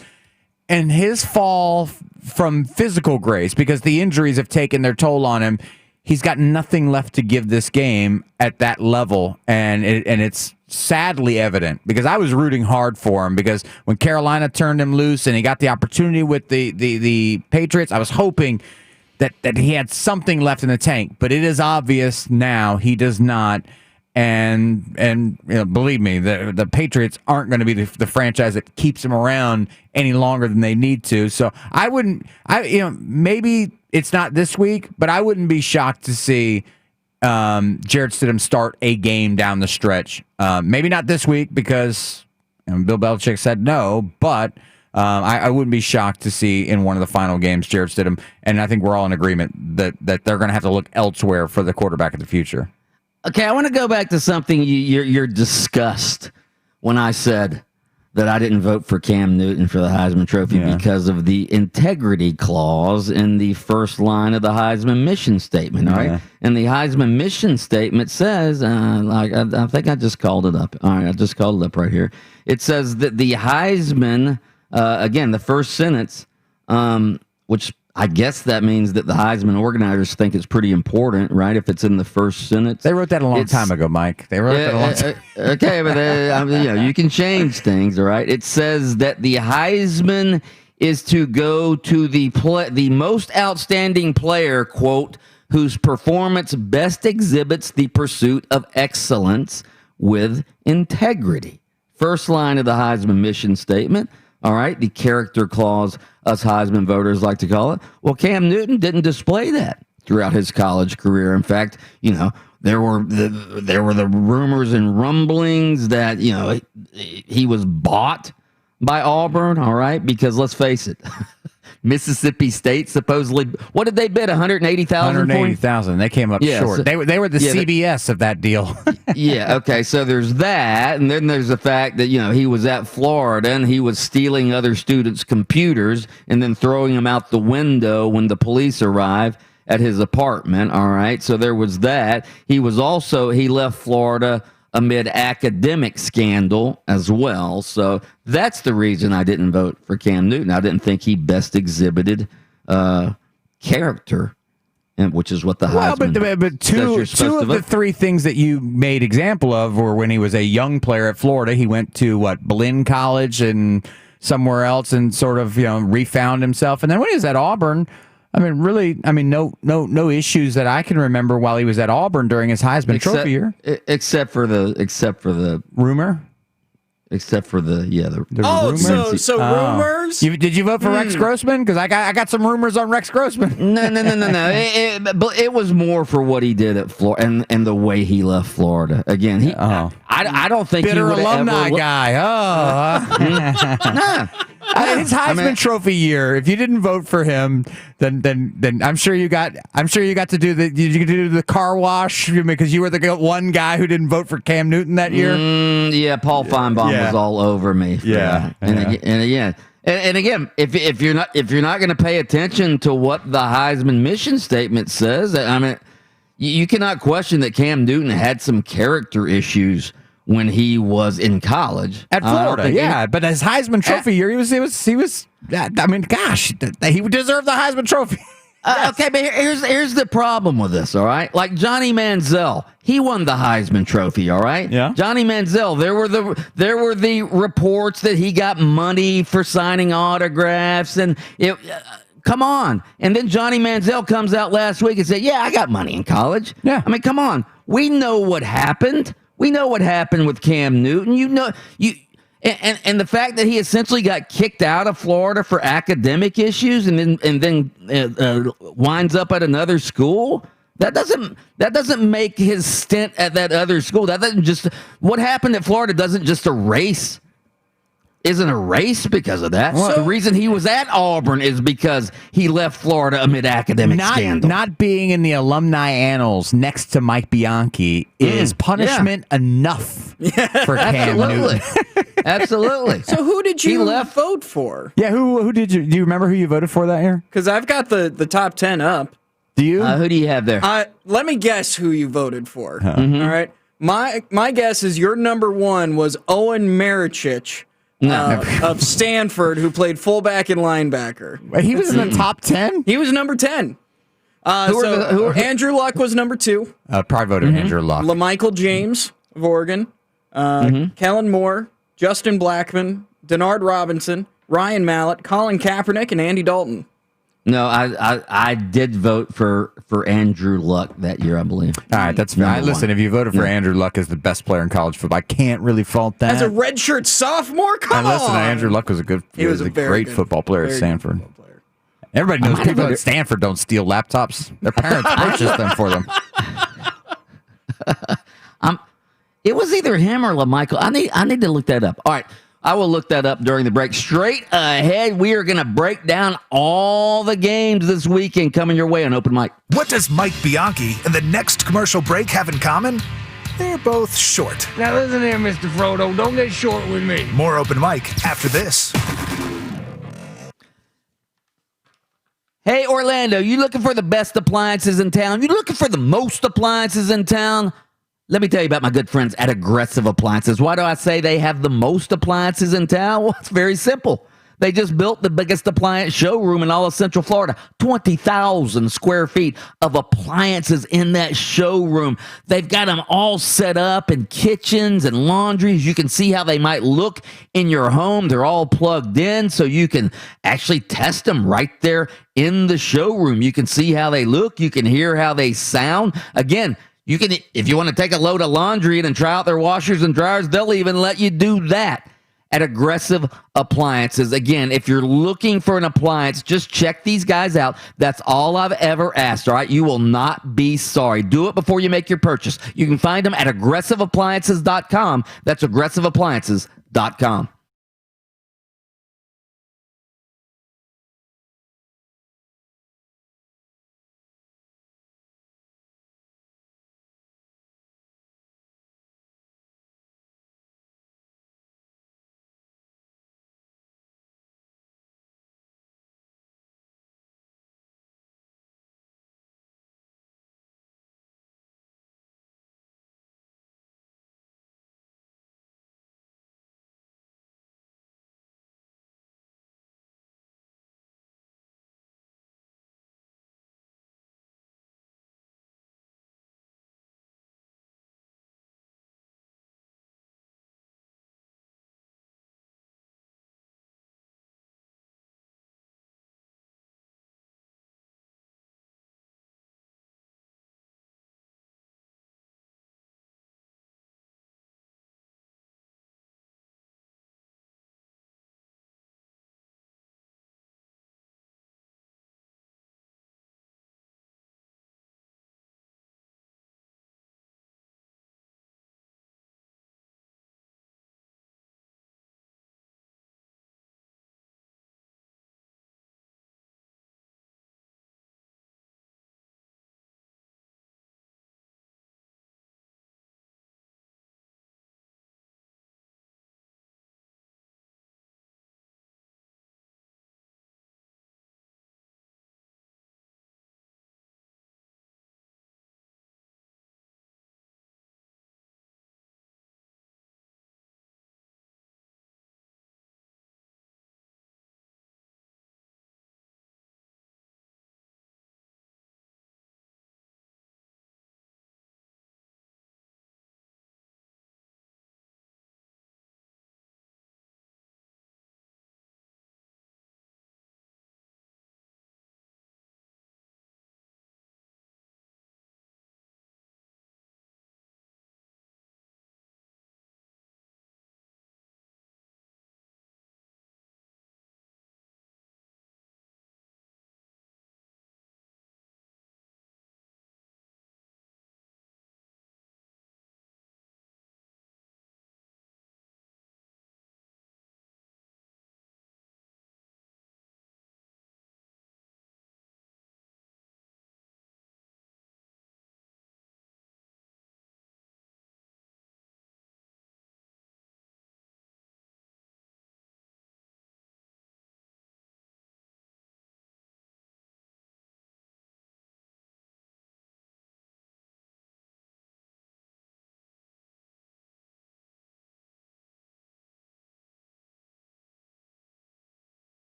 And his fall from physical grace, because the injuries have taken their toll on him, he's got nothing left to give this game at that level, and it's sadly evident because I was rooting hard for him because when Carolina turned him loose and he got the opportunity with the Patriots, I was hoping that he had something left in the tank, but it is obvious now he does not. And believe me, the Patriots aren't going to be the franchise that keeps him around any longer than they need to. So maybe it's not this week, but I wouldn't be shocked to see Jarrett Stidham start a game down the stretch. Maybe not this week because Bill Belichick said no, but I wouldn't be shocked to see in one of the final games Jarrett Stidham, and I think we're all in agreement that they're going to have to look elsewhere for the quarterback of the future. Okay, I want to go back to something you're discussed when I said that I didn't vote for Cam Newton for the Heisman Trophy because of the integrity clause in the first line of the Heisman mission statement, all right? And the Heisman mission statement says, I think I just called it up. All right, I just called it up right here. It says that the Heisman, again, the first sentence, which I guess that means that the Heisman organizers think it's pretty important, right? If it's in the first sentence. They wrote that a long time ago, Mike. They wrote that a long time Okay, but you can change things, all right? It says that the Heisman is to go to the most outstanding player, quote, whose performance best exhibits the pursuit of excellence with integrity. First line of the Heisman mission statement. All right, the character clause, us Heisman voters like to call it. Well, Cam Newton didn't display that throughout his college career. In fact, there were the rumors and rumblings that he was bought by Auburn. All right, because let's face it, Mississippi State supposedly, what did they bid? $180,000. $180,000. They came up short. So, they were the CBS of that deal. Yeah. Okay. So there's that, and then there's the fact that he was at Florida and he was stealing other students' computers and then throwing them out the window when the police arrive at his apartment. All right. So there was that. He left Florida amid academic scandal as well. So that's the reason I didn't vote for Cam Newton. I didn't think he best exhibited character, and which is what the Heisman but two of the three things that you made example of were when he was a young player at Florida. He went to Blinn College and somewhere else and sort of refound himself. And then when he was at Auburn, no issues that I can remember while he was at Auburn during his Heisman Trophy year, except for the rumor. Except for the rumors. So rumors. Did you vote for Rex Grossman? Because I got some rumors on Rex Grossman. No. It was more for what he did at Florida and the way he left Florida. Again, I don't think bitter he would alumni guy. His Heisman Trophy year. If you didn't vote for him, then I'm sure you got to do the car wash because you were the one guy who didn't vote for Cam Newton that year. Yeah, Paul Feinbaum was all over me. And again, if you're not going to pay attention to what the Heisman mission statement says, you cannot question that Cam Newton had some character issues when he was in college at Florida. But his Heisman Trophy year, he was. Gosh, he would deserve the Heisman Trophy. Okay, but here's the problem with this. All right, like Johnny Manziel, he won the Heisman Trophy. All right, yeah. Johnny Manziel, there were the reports that he got money for signing autographs, and come on. And then Johnny Manziel comes out last week and said, "Yeah, I got money in college." Yeah, come on. We know what happened. We know what happened with Cam Newton. And the fact that he essentially got kicked out of Florida for academic issues and then winds up at another school, that doesn't make his stint at that other school. That doesn't just what happened at Florida doesn't just isn't a race because of that. The reason he was at Auburn is because he left Florida amid academic scandal. Not being in the alumni annals next to Mike Bianchi is punishment enough for Cam Newton. Absolutely. So who did you vote for? Yeah, who did you? Do you remember who you voted for that year? Because I've got the top 10 up. Do you? Who do you have there? Let me guess who you voted for. Mm-hmm. All right. My guess is your number one was Owen Marichich. Of Stanford, who played fullback and linebacker. He was in the top 10? He was number 10. Andrew Luck was number 2. Probably voted Andrew Luck. LaMichael James of Oregon. Kellen Moore, Justin Blackman, Denard Robinson, Ryan Mallett, Colin Kaepernick, and Andy Dalton. No, I did vote for Andrew Luck that year, I believe. All right, that's fine. Listen, if you voted for Andrew Luck as the best player in college football, I can't really fault that. As a redshirt sophomore, come and listen, on. Andrew Luck was a good, He was a very great good- football player at very good Stanford. Everybody knows people at Stanford don't steal laptops. Their parents purchase them for them. It was either him or LaMichael. I need to look that up. All right. I will look that up during the break. Straight ahead, we are going to break down all the games this weekend coming your way on Open Mic. What does Mike Bianchi and the next commercial break have in common? They're both short. Now listen here, Mr. Frodo. Don't get short with me. More Open Mic after this. Hey, Orlando, you looking for the best appliances in town? You looking for the most appliances in town? Let me tell you about my good friends at Aggressive Appliances. Why do I say they have the most appliances in town? Well, it's very simple. They just built the biggest appliance showroom in all of Central Florida. 20,000 square feet of appliances in that showroom. They've got them all set up in kitchens and laundries. You can see how they might look in your home. They're all plugged in, so you can actually test them right there in the showroom. You can see how they look. You can hear how they sound. Again, you can, if you want to take a load of laundry and try out their washers and dryers, they'll even let you do that at Aggressive Appliances. Again, if you're looking for an appliance, just check these guys out. That's all I've ever asked, all right? You will not be sorry. Do it before you make your purchase. You can find them at aggressiveappliances.com. That's aggressiveappliances.com.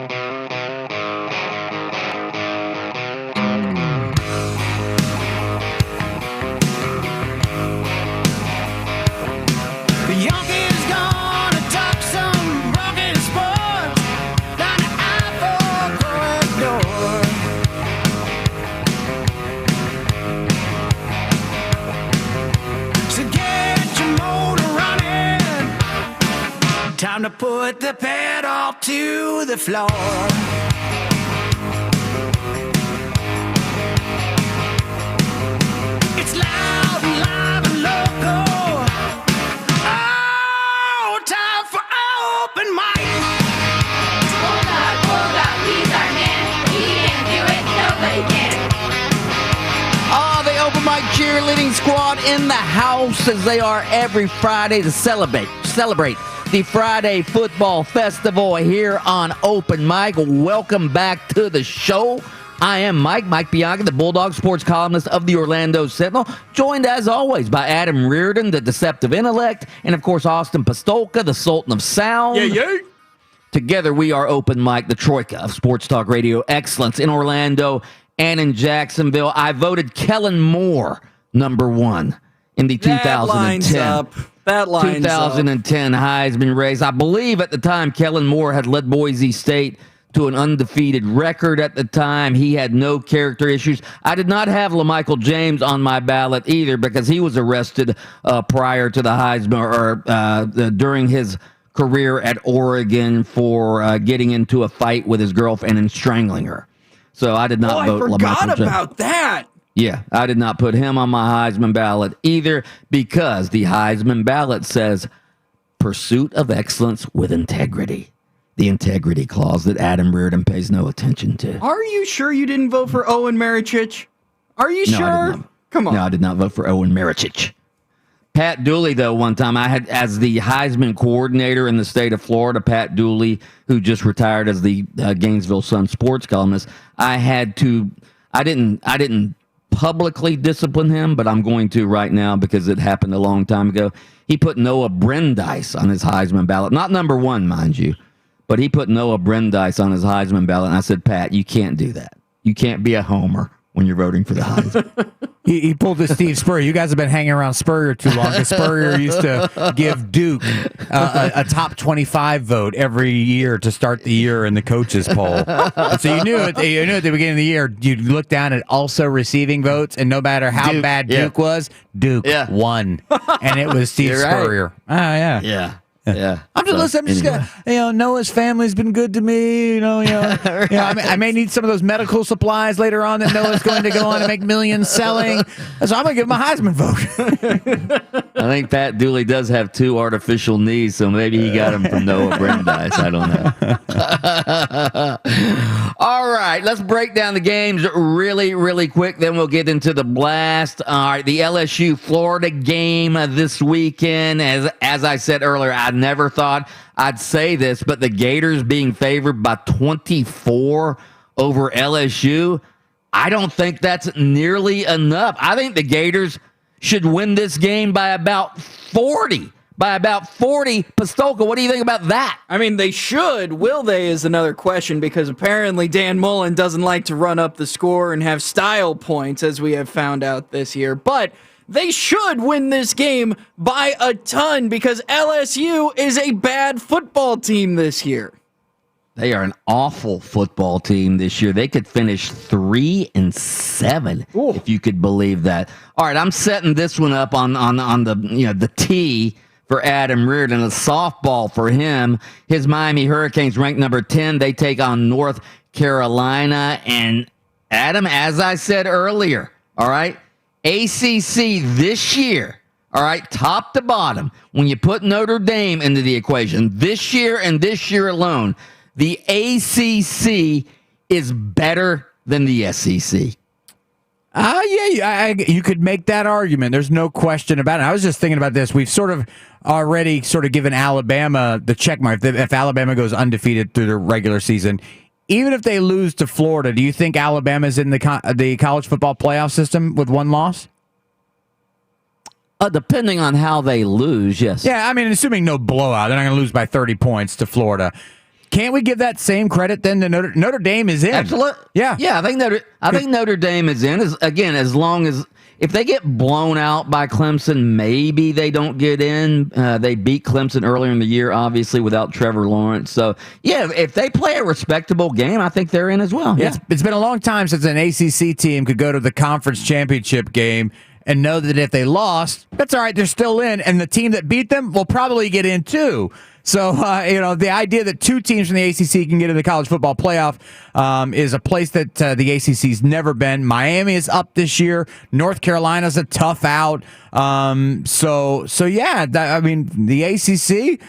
The Yankees gonna talk some Rocky sports down the I-4 corridor. So get your motor running. Time to put the pedal to the floor. It's loud and live and local. Oh, time for open mic. Hold up, he's our man. He can do it, nobody can. Oh, the open mic cheerleading squad in the house as they are every Friday to celebrate the Friday Football Festival here on Open Mic. Welcome back to the show. I am Mike Bianca, the Bulldog sports columnist of the Orlando Sentinel, joined as always by Adam Reardon, the Deceptive Intellect, and of course Austin Pastolka, the Sultan of Sound. Yeah. Together we are Open Mic, the troika of sports talk radio excellence in Orlando and in Jacksonville. I voted Kellen Moore number 1 in the 2010. That lines 2010 Heisman race. I believe at the time Kellen Moore had led Boise State to an undefeated record at the time. He had no character issues. I did not have LaMichael James on my ballot either because he was arrested prior to the Heisman or during his career at Oregon for getting into a fight with his girlfriend and strangling her. So I did not vote LaMichael James. I forgot about that. Yeah, I did not put him on my Heisman ballot either because the Heisman ballot says pursuit of excellence with integrity. The integrity clause that Adam Reardon pays no attention to. Are you sure you didn't vote for Owen Marichich? Are you No, I sure? did not. Come on. No, I did not vote for Owen Marichich. Pat Dooley, though, one time I had as the Heisman coordinator in the state of Florida, Pat Dooley, who just retired as the Gainesville Sun sports columnist. I didn't publicly discipline him, but I'm going to right now because it happened a long time ago. He put Noah Brandeis on his Heisman ballot. Not number 1, mind you, but he put Noah Brandeis on his Heisman ballot. And I said, Pat, you can't do that. You can't be a homer when you're voting for the Heisman. He pulled the Steve Spurrier. You guys have been hanging around Spurrier too long because Spurrier used to give Duke a top 25 vote every year to start the year in the coaches poll. And so you knew at the beginning of the year, you'd look down at also receiving votes, and no matter how bad Duke was, Duke won. And it was Steve Spurrier. Oh, yeah. Yeah. I'm just gonna, Noah's family's been good to me. I may need some of those medical supplies later on that Noah's going to go on and make millions selling. So I'm gonna give him a Heisman vote. I think Pat Dooley does have 2 artificial knees, so maybe he got them from Noah Brandeis. I don't know. All right, let's break down the games really, really quick. Then we'll get into the blast. All right, the LSU Florida game this weekend. As I said earlier, I never thought I'd say this, but the Gators being favored by 24 over LSU, I don't think that's nearly enough. I think the Gators should win this game by about 40. Pastolka, what do you think about that? I mean, they should. Will they is another question because apparently Dan Mullen doesn't like to run up the score and have style points, as we have found out this year. But they should win this game by a ton because LSU is a bad football team this year. They are an awful football team this year. They could finish 3-7 if you could believe that. All right, I'm setting this one up on the tee for Adam Reardon, a softball for him. His Miami Hurricanes ranked number 10. They take on North Carolina. And Adam, as I said earlier, all right, ACC this year, all right, top to bottom, when you put Notre Dame into the equation, this year and this year alone, the ACC is better than the SEC. You could make that argument. There's no question about it. I was just thinking about this. We've already given Alabama the check mark. If Alabama goes undefeated through the regular season, even if they lose to Florida, do you think Alabama's in the college football playoff system with one loss? Depending on how they lose, yes. Yeah, I mean, assuming no blowout, they're not going to lose by 30 points to Florida. can't we give that same credit then to Notre Dame is in? Absolutely. Yeah. Yeah, I think Notre Dame is in. As long as if they get blown out by Clemson, maybe they don't get in. They beat Clemson earlier in the year, obviously, without Trevor Lawrence. So, yeah, if they play a respectable game, I think they're in as well. Yeah. It's been a long time since an ACC team could go to the conference championship game and know that if they lost, that's all right, they're still in, and the team that beat them will probably get in too. So, the idea that two teams from the ACC can get into the college football playoff is a place that the ACC's never been. Miami is up this year. North Carolina's a tough out. The ACC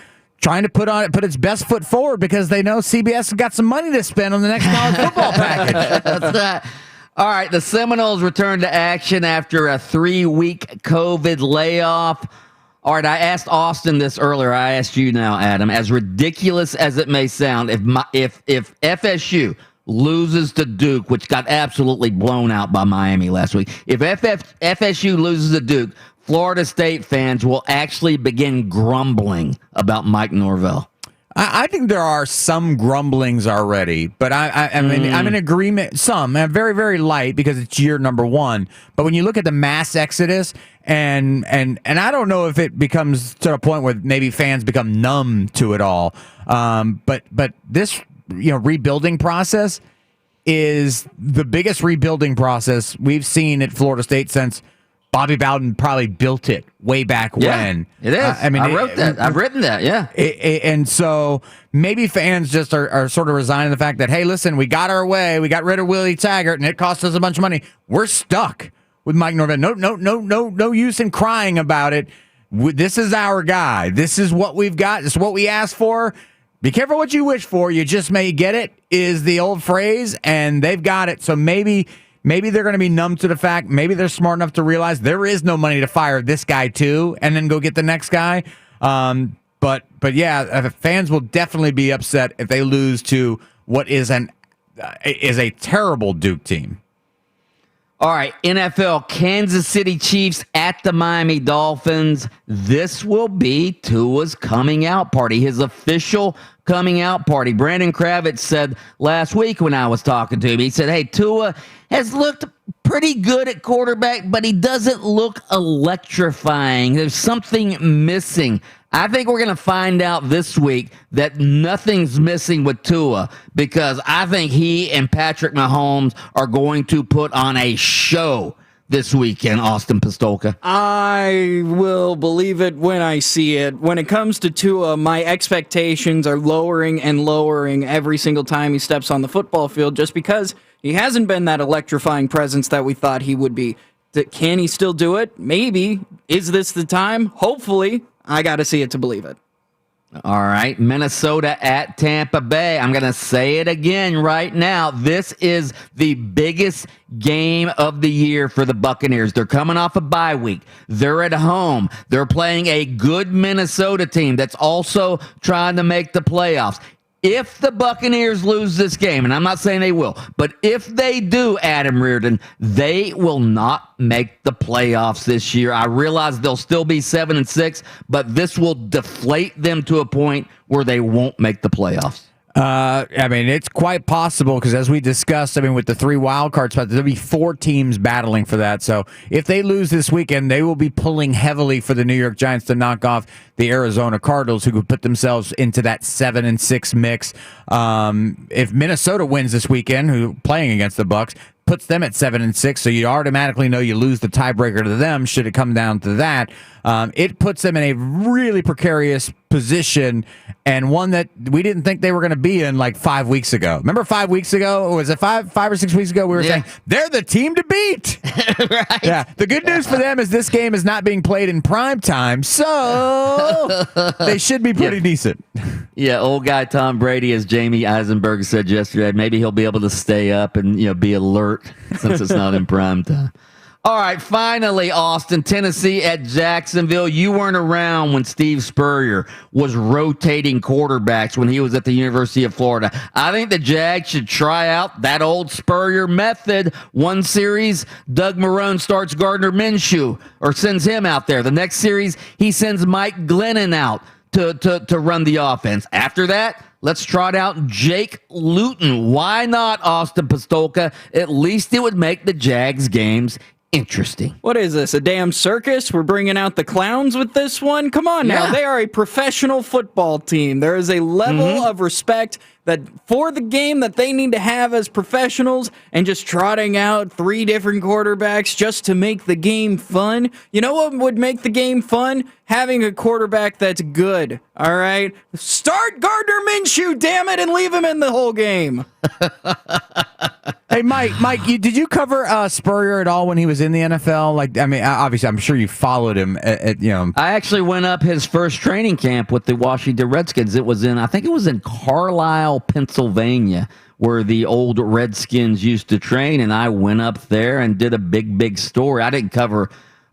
trying to put its best foot forward because they know CBS has got some money to spend on the next college football package. That's that. All right, the Seminoles return to action after a 3-week COVID layoff. All right, I asked Austin this earlier. I asked you now, Adam. As ridiculous as it may sound, if FSU loses to Duke, which got absolutely blown out by Miami last week, if FSU loses to Duke, Florida State fans will actually begin grumbling about Mike Norvell. I think there are some grumblings already, but I'm in agreement. Some very, very light because it's year number one. But when you look at the mass exodus, and I don't know if it becomes to a point where maybe fans become numb to it all. But this rebuilding process is the biggest rebuilding process we've seen at Florida State since Bobby Bowden probably built it way back when. It is. I wrote that. I've written that, yeah. And so maybe fans just are sort of resigning to the fact that, hey, listen, we got our way. We got rid of Willie Taggart, and it cost us a bunch of money. We're stuck with Mike Norvell. No use in crying about it. This is our guy. This is what we've got. This is what we asked for. Be careful what you wish for. You just may get it is the old phrase, and they've got it. So maybe they're going to be numb to the fact. Maybe they're smart enough to realize there is no money to fire this guy too, and then go get the next guy. But yeah, fans will definitely be upset if they lose to what is a terrible Duke team. All right, NFL, Kansas City Chiefs at the Miami Dolphins. This will be Tua's coming out party, his official coming out party. Brandon Kravitz said last week when I was talking to him, he said, hey, Tua has looked pretty good at quarterback, but he doesn't look electrifying. There's something missing. I think we're going to find out this week that nothing's missing with Tua because I think he and Patrick Mahomes are going to put on a show this weekend, Austin Pistolka. I will believe it when I see it. When it comes to Tua, my expectations are lowering and lowering every single time he steps on the football field just because he hasn't been that electrifying presence that we thought he would be. Can he still do it? Maybe. Is this the time? Hopefully. I got to see it to believe it. All right, Minnesota at Tampa Bay. I'm going to say it again right now. This is the biggest game of the year for the Buccaneers. They're coming off a bye week. They're at home. They're playing a good Minnesota team that's also trying to make the playoffs. If the Buccaneers lose this game, and I'm not saying they will, but if they do, Adam Reardon, they will not make the playoffs this year. I realize they'll still be 7-6, but this will deflate them to a point where they won't make the playoffs. It's quite possible because as we discussed, with the 3 wild card spots, there'll be 4 teams battling for that. So if they lose this weekend, they will be pulling heavily for the New York Giants to knock off the Arizona Cardinals, who could put themselves into that 7-6 mix. If Minnesota wins this weekend, who playing against the Bucs, puts them at 7-6, so you automatically know you lose the tiebreaker to them should it come down to that. It puts them in a really precarious position and one that we didn't think they were going to be in like 5 weeks ago. Remember 5 weeks ago? Or was it five or 6 weeks ago? We were saying they're the team to beat. Right. Yeah. The good news for them is this game is not being played in prime time, so they should be pretty decent. Yeah, old guy Tom Brady, as Jamie Eisenberg said yesterday, maybe he'll be able to stay up and be alert since it's not in prime time. All right, finally, Austin, Tennessee at Jacksonville. You weren't around when Steve Spurrier was rotating quarterbacks when he was at the University of Florida. I think the Jags should try out that old Spurrier method. One series, Doug Marrone starts Gardner Minshew or sends him out there. The next series, he sends Mike Glennon out to run the offense. After that, Let's trot out Jake Luton. Why not Austin Pastolka? At least it would make the Jags games interesting. What is this, a damn circus? We're bringing out the clowns with this one? Come on now. They are a professional football team. There is a level of respect that for the game that they need to have as professionals, and just trotting out 3 different quarterbacks just to make the game fun. You know what would make the game fun? Having a quarterback that's good. All right? Start Gardner Minshew, damn it, and leave him in the whole game. Hey, Mike, did you cover Spurrier at all when he was in the NFL? Like, I mean, obviously, I'm sure you followed him. I actually went up his first training camp with the Washington Redskins. I think it was in Carlisle, Pennsylvania, where the old Redskins used to train. And I went up there and did a big story. I didn't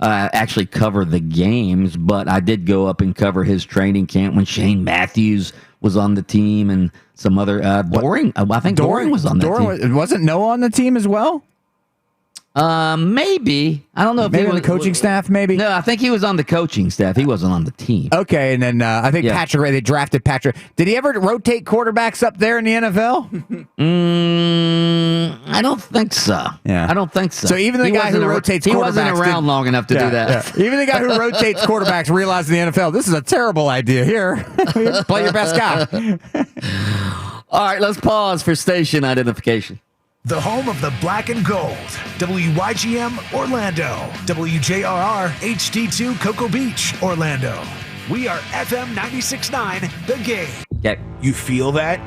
actually cover the games, but I did go up and cover his training camp when Shane Matthews was on the team and some other Doring. I think Doring was on that team. Wasn't Noah on the team as well? Maybe. I don't know if maybe he was on the coaching staff. Maybe. No, I think he was on the coaching staff. He wasn't on the team. Okay, and then I think Patrick Ray. They drafted Patrick. Did he ever rotate quarterbacks up there in the NFL? I don't think so. Yeah, I don't think so. So even the guy who rotates quarterbacks, he wasn't around long enough to do that. Yeah. Even the guy who rotates quarterbacks realized in the NFL, this is a terrible idea. Here, play your best guy. All right, let's pause for station identification. The home of the black and gold. WYGM Orlando. WJRR HD2 Cocoa Beach, Orlando. We are FM 96.9, The Game. Yeah. You feel that?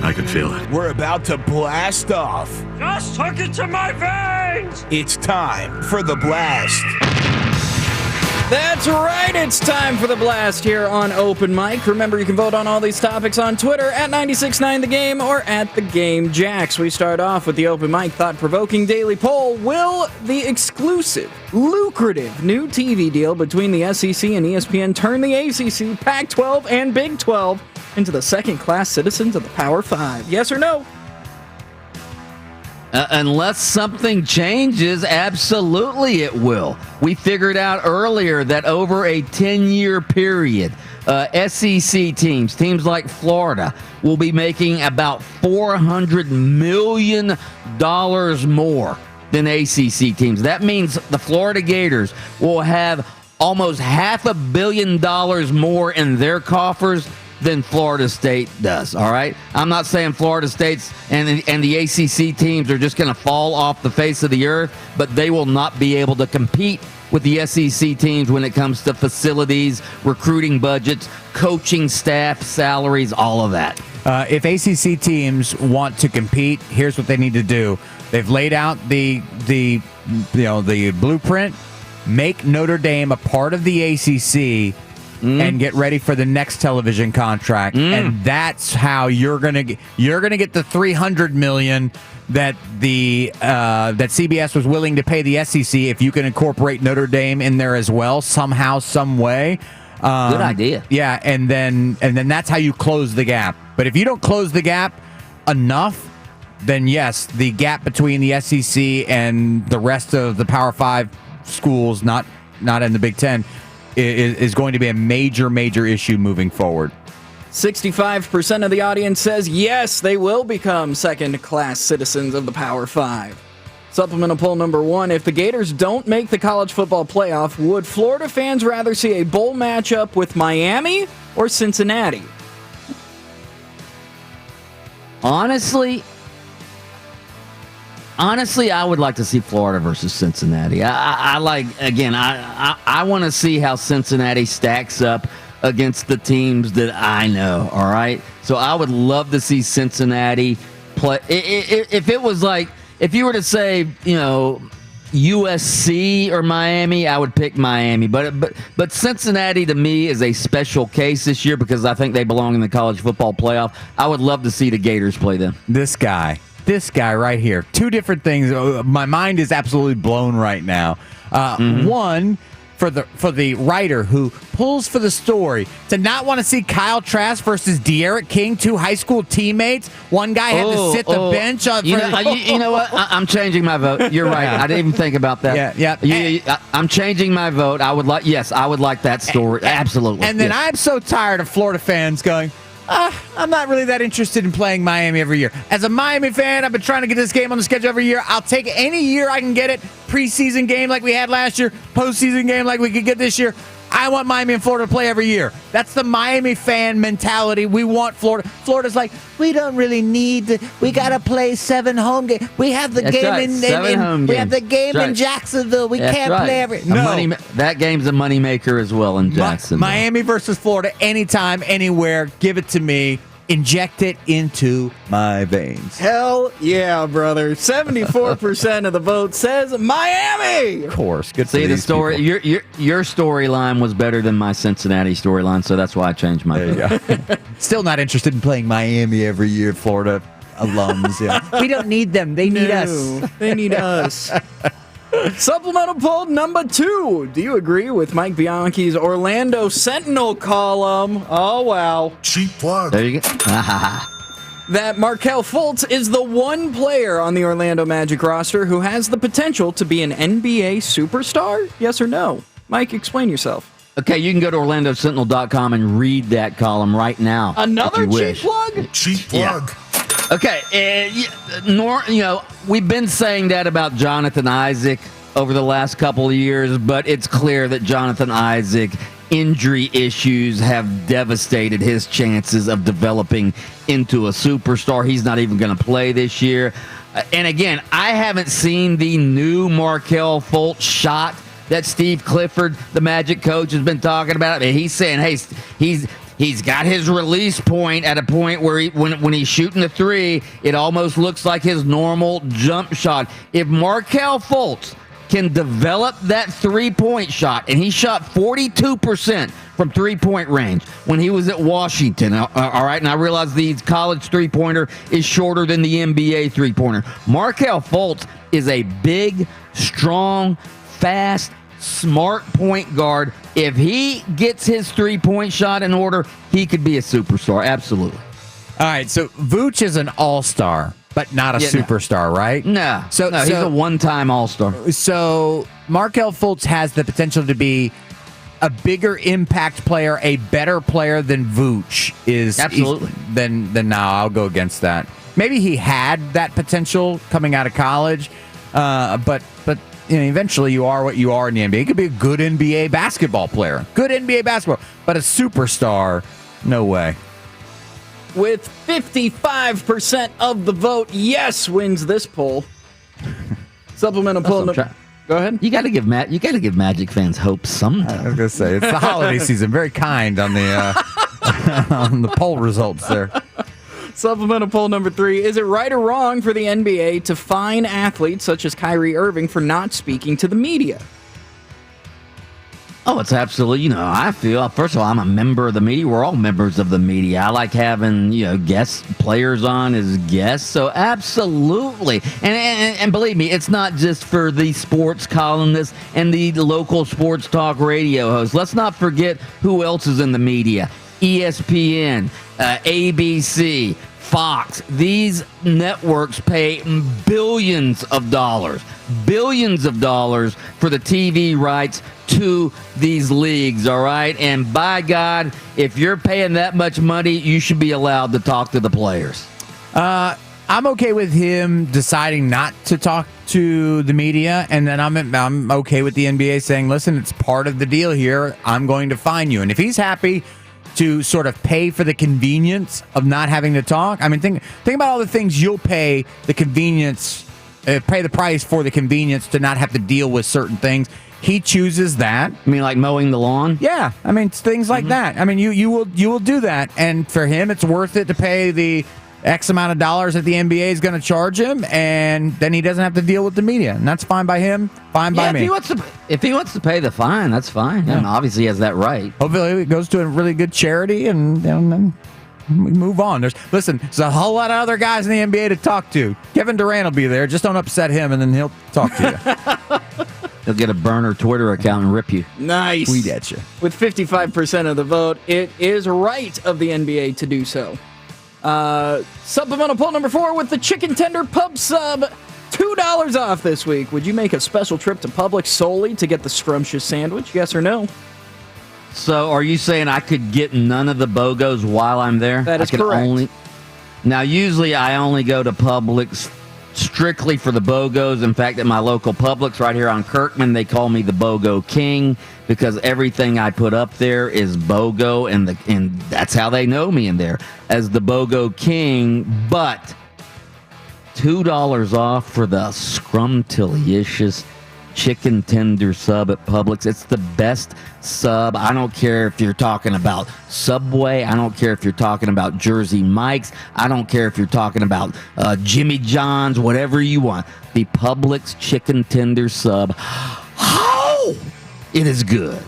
I can feel it. We're about to blast off. Just hook it to my veins! It's time for the blast. That's right, it's time for the blast here on Open Mic. Remember, you can vote on all these topics on Twitter at 969thegame or at thegamejacks. We start off with the Open Mic thought-provoking daily poll. Will the exclusive, lucrative new TV deal between the SEC and ESPN turn the ACC, Pac-12, and Big 12 into the second-class citizens of the Power 5? Yes or no? Unless something changes, absolutely it will. We figured out earlier that over a 10-year period, SEC teams like Florida, will be making about $400 million more than ACC teams. That means the Florida Gators will have almost $500 million more in their coffers than Florida State does, all right? I'm not saying Florida State's and the ACC teams are just going to fall off the face of the earth, but they will not be able to compete with the SEC teams when it comes to facilities, recruiting budgets, coaching staff, salaries, all of that. If ACC teams want to compete, here's what they need to do. They've laid out the blueprint. Make Notre Dame a part of the ACC and get ready for the next television contract, and that's how you're gonna get the $300 million that that CBS was willing to pay the SEC if you can incorporate Notre Dame in there as well somehow, some way. Good idea. Yeah, and then that's how you close the gap. But if you don't close the gap enough, then yes, the gap between the SEC and the rest of the Power 5 schools, not in the Big Ten, is going to be a major issue moving forward. 65% of the audience says yes, they will become second-class citizens of the Power 5. Supplemental poll number 1, if the Gators don't make the college football playoff, would Florida fans rather see a bowl matchup with Miami or Cincinnati? Honestly, I would like to see Florida versus Cincinnati. I want to see how Cincinnati stacks up against the teams that I know, all right? So I would love to see Cincinnati play. If it was like, if you were to say, USC or Miami, I would pick Miami. But Cincinnati, to me, is a special case this year because I think they belong in the college football playoff. I would love to see the Gators play them. This guy right here. Two different things. My mind is absolutely blown right now. One, for the writer who pulls for the story, to not want to see Kyle Trask versus De'Aaron King, two high school teammates. One guy had to sit the bench. You know what? I'm changing my vote. You're right. I didn't even think about that. Yeah. I'm changing my vote. I would like that story. Absolutely. And then I'm so tired of Florida fans going, I'm not really that interested in playing Miami every year. As a Miami fan, I've been trying to get this game on the schedule every year. I'll take any year I can get it. Preseason game like we had last year, postseason game like we could get this year. I want Miami and Florida to play every year. That's the Miami fan mentality. We want Florida. Florida's like, we don't really need to. We got to play 7 home games. We have the game we have the game in Jacksonville. We can't play every. No, that game's a moneymaker as well in Jacksonville. Miami versus Florida, anytime, anywhere. Give it to me. Inject it into my veins. Hell yeah, brother. 74% of the vote says Miami. Of course. Good. See, the story. People. Your storyline was better than my Cincinnati storyline, so that's why I changed my vote. Still not interested in playing Miami every year, Florida alums. Yeah. We don't need them. They need us. They need us. Supplemental poll number 2. Do you agree with Mike Bianchi's Orlando Sentinel column? Oh, wow. Cheap plug. There you go. That Markelle Fultz is the one player on the Orlando Magic roster who has the potential to be an NBA superstar? Yes or no? Mike, explain yourself. Okay, you can go to OrlandoSentinel.com and read that column right now. Another cheap plug? Cheap plug. Yeah. Okay, we've been saying that about Jonathan Isaac over the last couple of years, but it's clear that Jonathan Isaac injury issues have devastated his chances of developing into a superstar. He's not even going to play this year. And again, I haven't seen the new Markelle Fultz shot that Steve Clifford, the Magic coach, has been talking about. I mean, he's saying, hey, he's got his release point at a point where when he's shooting the 3, it almost looks like his normal jump shot. If Markelle Fultz can develop that 3-point shot, and he shot 42% from 3-point range when he was at Washington, all right, and I realize the college 3-pointer is shorter than the NBA 3-pointer. Markelle Fultz is a big, strong, fast, smart point guard. If he gets his 3-point shot in order, he could be a superstar. Absolutely. All right, so Vooch is an all-star, but not a superstar, right? No. So he's a one-time all-star. So Markelle Fultz has the potential to be a bigger impact player, a better player than Vooch is. Absolutely. Then now I'll go against that. Maybe he had that potential coming out of college, but eventually you are what you are in the NBA. You could be a good NBA basketball player. Good NBA basketball. But a superstar, no way. With 55% of the vote, yes wins this poll. Supplemental poll. Go ahead. You got to give Magic fans hope sometime. I was gonna say it's the holiday season. Very kind on the on the poll results there. Supplemental poll number 3. Is it right or wrong for the NBA to fine athletes such as Kyrie Irving for not speaking to the media? Oh, it's absolutely, I feel, first of all, I'm a member of the media. We're all members of the media. I like having, guest players on as guests. So absolutely. And believe me, it's not just for the sports columnists and the local sports talk radio hosts. Let's not forget who else is in the media. ESPN, ABC, Fox. These networks pay billions of dollars for the TV rights to these leagues, all right? And by God, if you're paying that much money, you should be allowed to talk to the players. I'm okay with him deciding not to talk to the media, and then I'm okay with the NBA saying, listen, it's part of the deal here. I'm going to fine you. And if he's happy to sort of pay for the convenience of not having to talk, I mean, think about all the things you'll pay the convenience, pay the price for the convenience to not have to deal with certain things. He chooses that. I mean, like mowing the lawn? Yeah. I mean, things like that. I mean, you will do that. And for him, it's worth it to pay the X amount of dollars that the NBA is going to charge him, and then he doesn't have to deal with the media. And that's fine by him, fine by me. If he wants to pay the fine, that's fine. Yeah. And obviously he has that right. Hopefully it goes to a really good charity, and then we move on. There's a whole lot of other guys in the NBA to talk to. Kevin Durant will be there. Just don't upset him, and then he'll talk to you. He'll get a burner Twitter account and rip you. Nice. Tweet at you. With 55% of the vote, it is right of the NBA to do so. Supplemental poll number 4 with the chicken tender pub sub, $2 off this week. Would you make a special trip to Publix solely to get the scrumptious sandwich? Yes or no? So are you saying I could get none of the BOGOs while I'm there? That is I could correct. Now, usually I only go to Publix strictly for the BOGOs. In fact, at my local Publix right here on Kirkman, they call me the BOGO King because everything I put up there is BOGO, and that's how they know me in there, as the BOGO King. But $2 off for the Scrumtilicious chicken tender sub at Publix. It's the best sub. I don't care if you're talking about Subway. I don't care if you're talking about Jersey Mike's. I don't care if you're talking about Jimmy John's, whatever you want. The Publix chicken tender sub. Oh, it is good.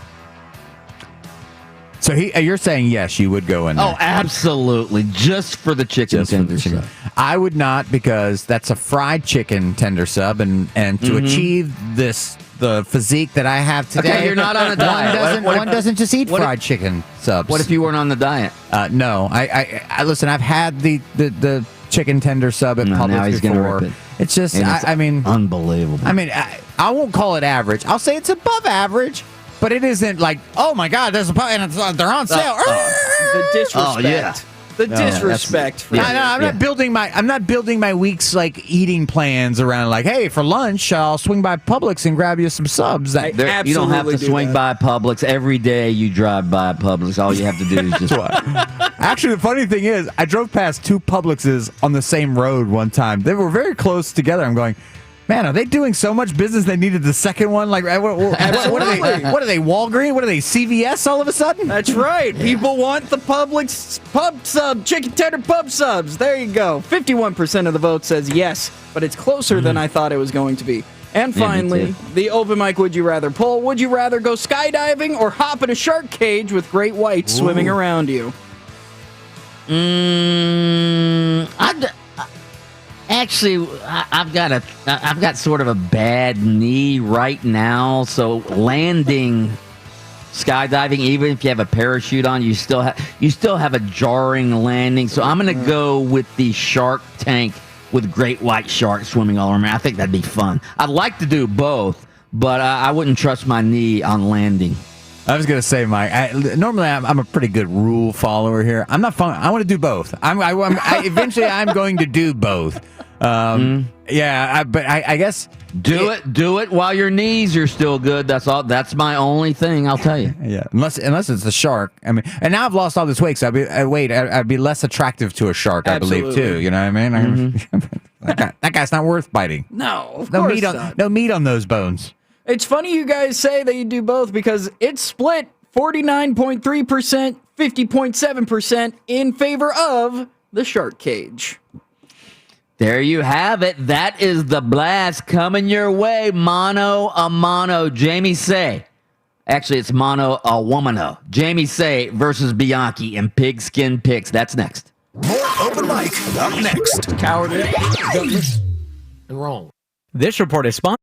So you're saying yes, you would go in there. Oh, absolutely. Just for the chicken tender sub. I would not, because that's a fried chicken tender sub, and to achieve the physique that I have today. Okay, you're not on a diet. One doesn't just eat fried chicken subs. What if you weren't on the diet? No. I listen. I've had the chicken tender sub at Publix now he's before. Gonna rip it. It's just, I mean, unbelievable. I mean, I won't call it average. I'll say it's above average. But it isn't like, oh my God, there's they're on sale. The disrespect. Oh, yeah. The disrespect. I'm not building my week's like eating plans around like, hey, for lunch I'll swing by Publix and grab you some subs. You don't have to swing by Publix every day. You drive by Publix. All you have to do is just. Actually, the funny thing is, I drove past two Publixes on the same road one time. They were very close together. I'm going, man, are they doing so much business they needed the second one? Like, what are they, Walgreens? What are they, CVS all of a sudden? That's right. People want the Publix pub sub, chicken tender pub subs. There you go. 51% of the vote says yes, but it's closer than I thought it was going to be. And finally, the open mic Would You Rather poll. Would you rather go skydiving or hop in a shark cage with great whites swimming around you? Actually, I've got sort of a bad knee right now, so landing skydiving, even if you have a parachute on, you still have a jarring landing. So I'm going to go with the shark tank with great white sharks swimming all around me. I think that'd be fun. I'd like to do both, but I wouldn't trust my knee on landing. I was gonna say, Mike. Normally, I'm a pretty good rule follower here. I'm not fun. I want to do both. Eventually, I'm going to do both. Yeah, but I guess do it while your knees are still good. That's all. That's my only thing. I'll tell you. Yeah, unless it's a shark. I mean, and now I've lost all this weight, so I'd be less attractive to a shark. Absolutely. I believe too. You know what I mean? That guy's not worth biting. No, of course not. No meat on those bones. It's funny you guys say that you do both because it's split 49.3%, 50.7% in favor of the shark cage. There you have it. That is the blast coming your way. Mano a mano. Jamie Say. Actually, it's mano a womano. Jamie Say versus Bianchi in Pigskin Picks. That's next. More open mic up next. Coward. Wrong. This report is sponsored.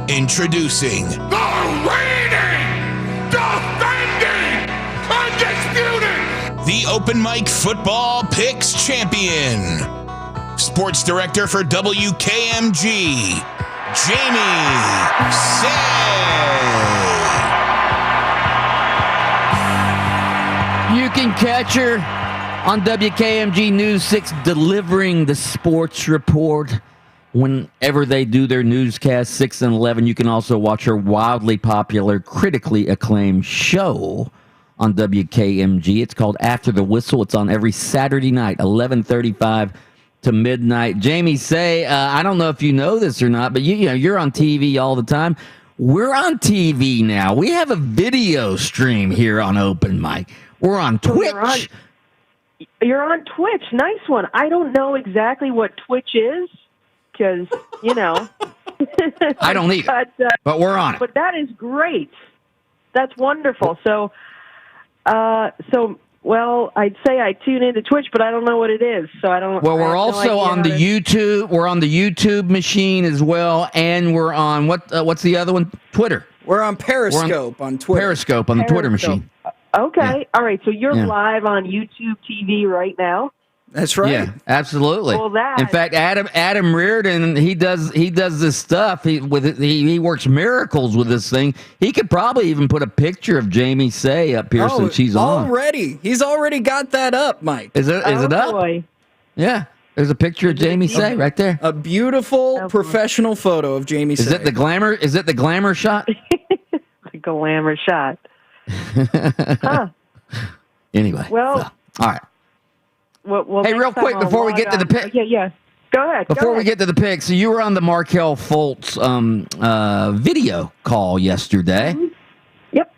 Introducing The reigning, defending, undisputed, the Open Mic Football Picks Champion, Sports Director for WKMG, Jamie Say. You can catch her on WKMG News 6 delivering the sports report whenever they do their newscast, 6 and 11. You can also watch her wildly popular, critically acclaimed show on WKMG. It's called After the Whistle. It's on every Saturday night, 11:35 to midnight. Jamie Say, I don't know if you know this or not, but you're on TV all the time. We're on TV now. We have a video stream here on Open Mic. We're on Twitch. You're on Twitch. Nice one. I don't know exactly what Twitch is because, I don't either, but we're on it. But that is great. That's wonderful. So, I'd say I tune into Twitch, but I don't know what it is. So I don't. Well, we're also on the YouTube. We're on the YouTube machine as well, and we're on what's the other one? Twitter. We're on Periscope on Twitter. Periscope on the Twitter machine. Okay. Yeah. All right. So you're Yeah. live on YouTube TV right now. That's right. Yeah, absolutely. Well, in fact, Adam Reardon, he does this stuff. He works miracles with this thing. He could probably even put a picture of Jamie Say up here since she's on. Already. He's already got that up, Mike. Is it up? Boy. Yeah. There's a picture of Jamie Say right there. A beautiful professional photo of Jamie Say. Is it the glamour shot? The glamour shot. Huh. Anyway. Well. All right. Well, hey, real quick before we get to the pick. Yeah. Go ahead. Before we get to the picks, so you were on the Markelle Fultz video call yesterday. Mm-hmm. Yep.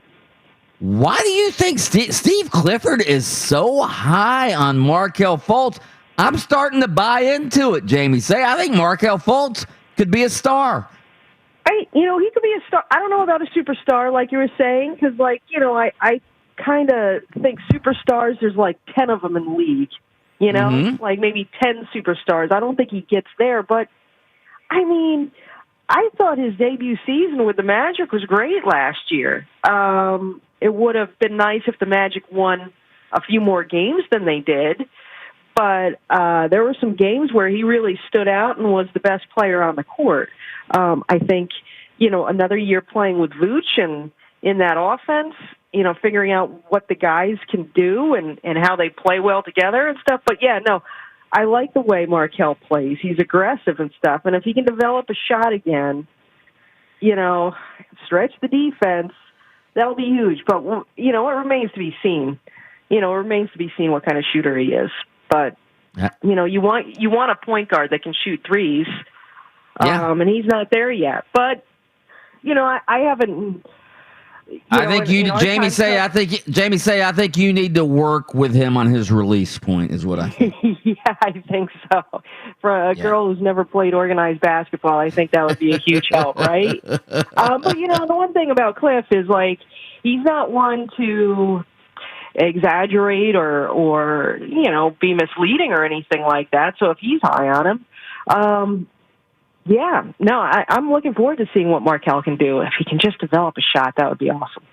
Why do you think Steve Clifford is so high on Markelle Fultz? I'm starting to buy into it, Jamie Say. I think Markelle Fultz could be a star. He could be a star. I don't know about a superstar, like you were saying, because, I kind of think superstars, there's 10 of them in the league, like maybe 10 superstars. I don't think he gets there, but, I thought his debut season with the Magic was great last year. It would have been nice if the Magic won a few more games than they did, but there were some games where he really stood out and was the best player on the court. I think, another year playing with Vooch and in that offense, figuring out what the guys can do and how they play well together and stuff. But, I like the way Markelle plays. He's aggressive and stuff. And if he can develop a shot again, stretch the defense, that'll be huge. But, it remains to be seen. It remains to be seen what kind of shooter he is. But, you want a point guard that can shoot threes. And he's not there yet. But, I haven't. Jamie Say, I think you need to work with him on his release point, is what I think. Yeah, I think so. For a girl who's never played organized basketball, I think that would be a huge help, right? But the one thing about Cliff is he's not one to exaggerate or be misleading or anything like that. So if he's high on him, I'm looking forward to seeing what Markelle can do. If he can just develop a shot, that would be awesome.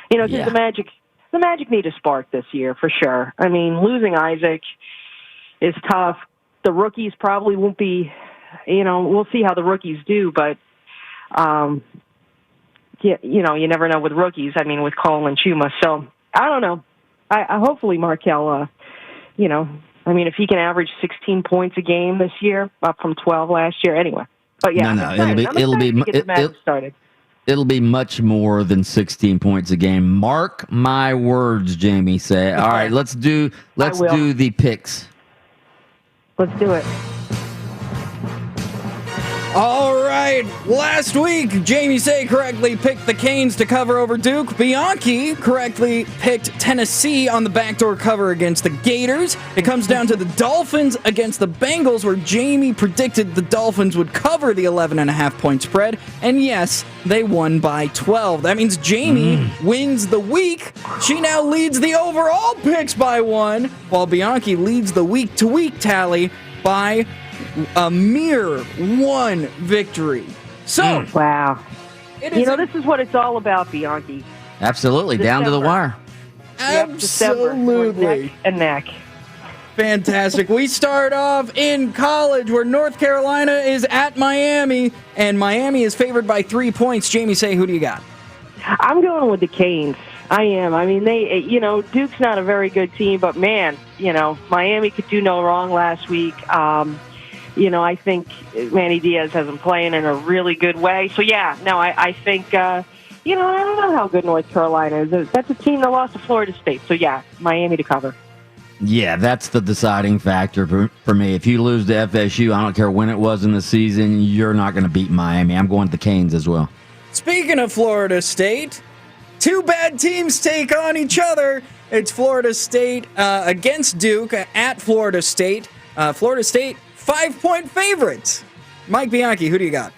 Because the Magic need a spark this year for sure. Losing Isaac is tough. The rookies probably won't be. We'll see how the rookies do, but you never know with rookies. With Cole and Chuma, so I don't know. I hopefully Markelle. If he can average 16 points a game this year, up from 12 last year. Anyway. But it'll be much more than 16 points a game. Mark my words, Jamie Say. All right, let's do the picks. Let's do it. All right. Last week, Jamie Say correctly picked the Canes to cover over Duke. Bianchi correctly picked Tennessee on the backdoor cover against the Gators. It comes down to the Dolphins against the Bengals, where Jamie predicted the Dolphins would cover the 11.5-point spread. And yes, they won by 12. That means Jamie wins the week. She now leads the overall picks by 1, while Bianchi leads the week-to-week tally by a mere 1 victory. So, wow. This is what it's all about, Bianchi. Absolutely, down to the wire. Absolutely. Neck and neck. Fantastic. We start off in college where North Carolina is at Miami, and Miami is favored by 3 points. Jamie, say, who do you got? I'm going with the Canes. I am. I mean, Duke's not a very good team, but man, Miami could do no wrong last week. I think Manny Diaz has been playing in a really good way. So, I think, I don't know how good North Carolina is. That's a team that lost to Florida State. So, Miami to cover. Yeah, that's the deciding factor for me. If you lose to FSU, I don't care when it was in the season, you're not going to beat Miami. I'm going to the Canes as well. Speaking of Florida State, two bad teams take on each other. It's Florida State against Duke at Florida State. Florida State, 5-point favorites. Mike Bianchi, who do you got?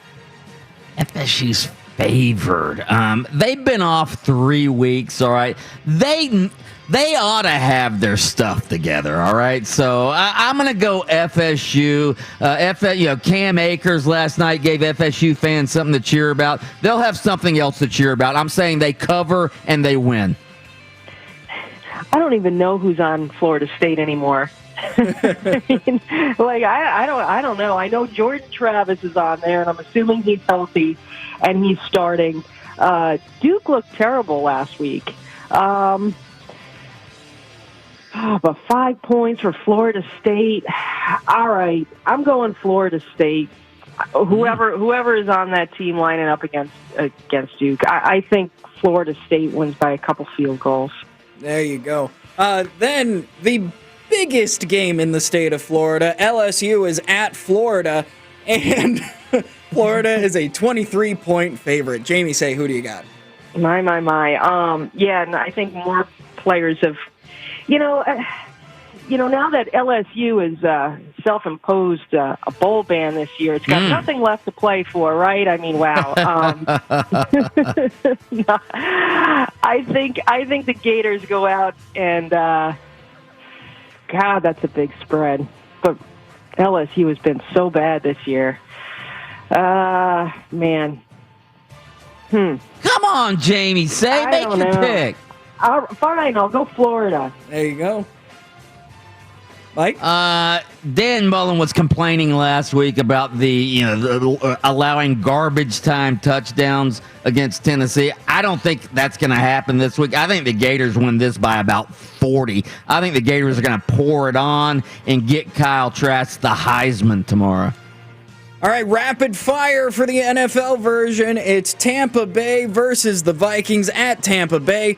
FSU's favored. They've been off 3 weeks, all right? They ought to have their stuff together, all right? So I'm going to go FSU. Cam Akers last night gave FSU fans something to cheer about. They'll have something else to cheer about. I'm saying they cover and they win. I don't even know who's on Florida State anymore. I don't know. I know Jordan Travis is on there, and I'm assuming he's healthy and he's starting. Duke looked terrible last week. But 5 points for Florida State. All right, I'm going Florida State. Whoever is on that team lining up against Duke, I think Florida State wins by a couple field goals. There you go. Then the biggest game in the state of Florida, LSU is at Florida, and Florida is a 23-point favorite. Jamie, say, who do you got? My. And I think more players have. Now that LSU is self-imposed a bowl ban this year, it's got nothing left to play for, right? I mean, wow. I think the Gators go out and, God, that's a big spread. But LSU has been so bad this year. Man. Come on, Jamie. Make your pick. Fine, I'll go Florida. There you go. Mike? Dan Mullen was complaining last week about the allowing garbage time touchdowns against Tennessee. I don't think that's going to happen this week. I think the Gators win this by about 40. I think the Gators are going to pour it on and get Kyle Trask the Heisman tomorrow. All right, rapid fire for the NFL version. It's Tampa Bay versus the Vikings at Tampa Bay.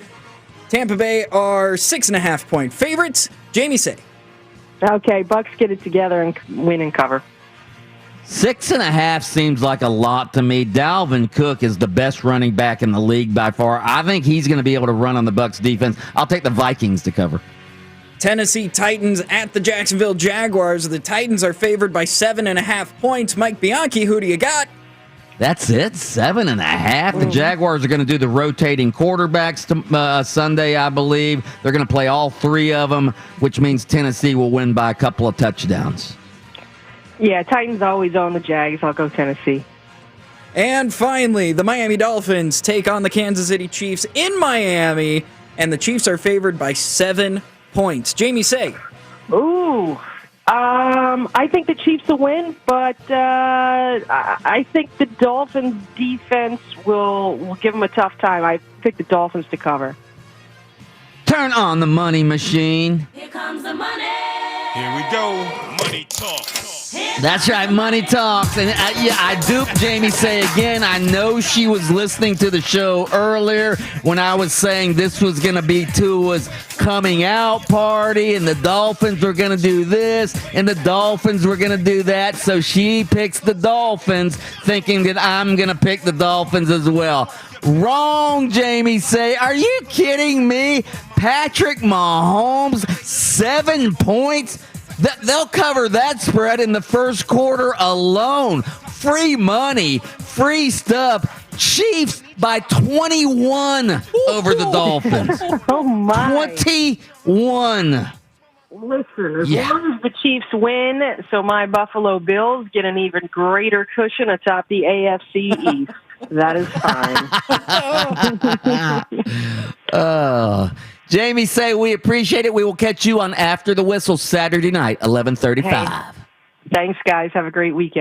Tampa Bay are 6.5-point favorites. Jamie, say. Okay, Bucks get it together and win and cover. 6.5 seems like a lot to me. Dalvin Cook is the best running back in the league by far. I think he's going to be able to run on the Bucks defense. I'll take the Vikings to cover. Tennessee Titans at the Jacksonville Jaguars. The Titans are favored by 7.5 points. Mike Bianchi, who do you got? That's it, 7.5. The Jaguars are going to do the rotating quarterbacks Sunday, I believe. They're going to play all three of them, which means Tennessee will win by a couple of touchdowns. Yeah, Titans always own the Jags. I'll go Tennessee. And finally, the Miami Dolphins take on the Kansas City Chiefs in Miami, and the Chiefs are favored by 7 points. Jamie, say. Ooh. I think the Chiefs will win, but I think the Dolphins' defense will give them a tough time. I pick the Dolphins to cover. Turn on the money machine. Here comes the money. Here we go. Money talk. That's right, money talks. And I duped Jamie Say again. I know she was listening to the show earlier when I was saying this was going to be Tua's coming out party and the Dolphins were going to do this and the Dolphins were going to do that. So she picks the Dolphins thinking that I'm going to pick the Dolphins as well. Wrong, Jamie Say. Are you kidding me? Patrick Mahomes, 7 points? They'll cover that spread in the first quarter alone. Free money, free stuff. Chiefs by 21 over the Dolphins. Oh, my. 21. Listen, as long as the Chiefs win, so my Buffalo Bills get an even greater cushion atop the AFC East. That is fine. Jamie, say we appreciate it. We will catch you on After the Whistle Saturday night, 11:35. Thanks, guys. Have a great weekend.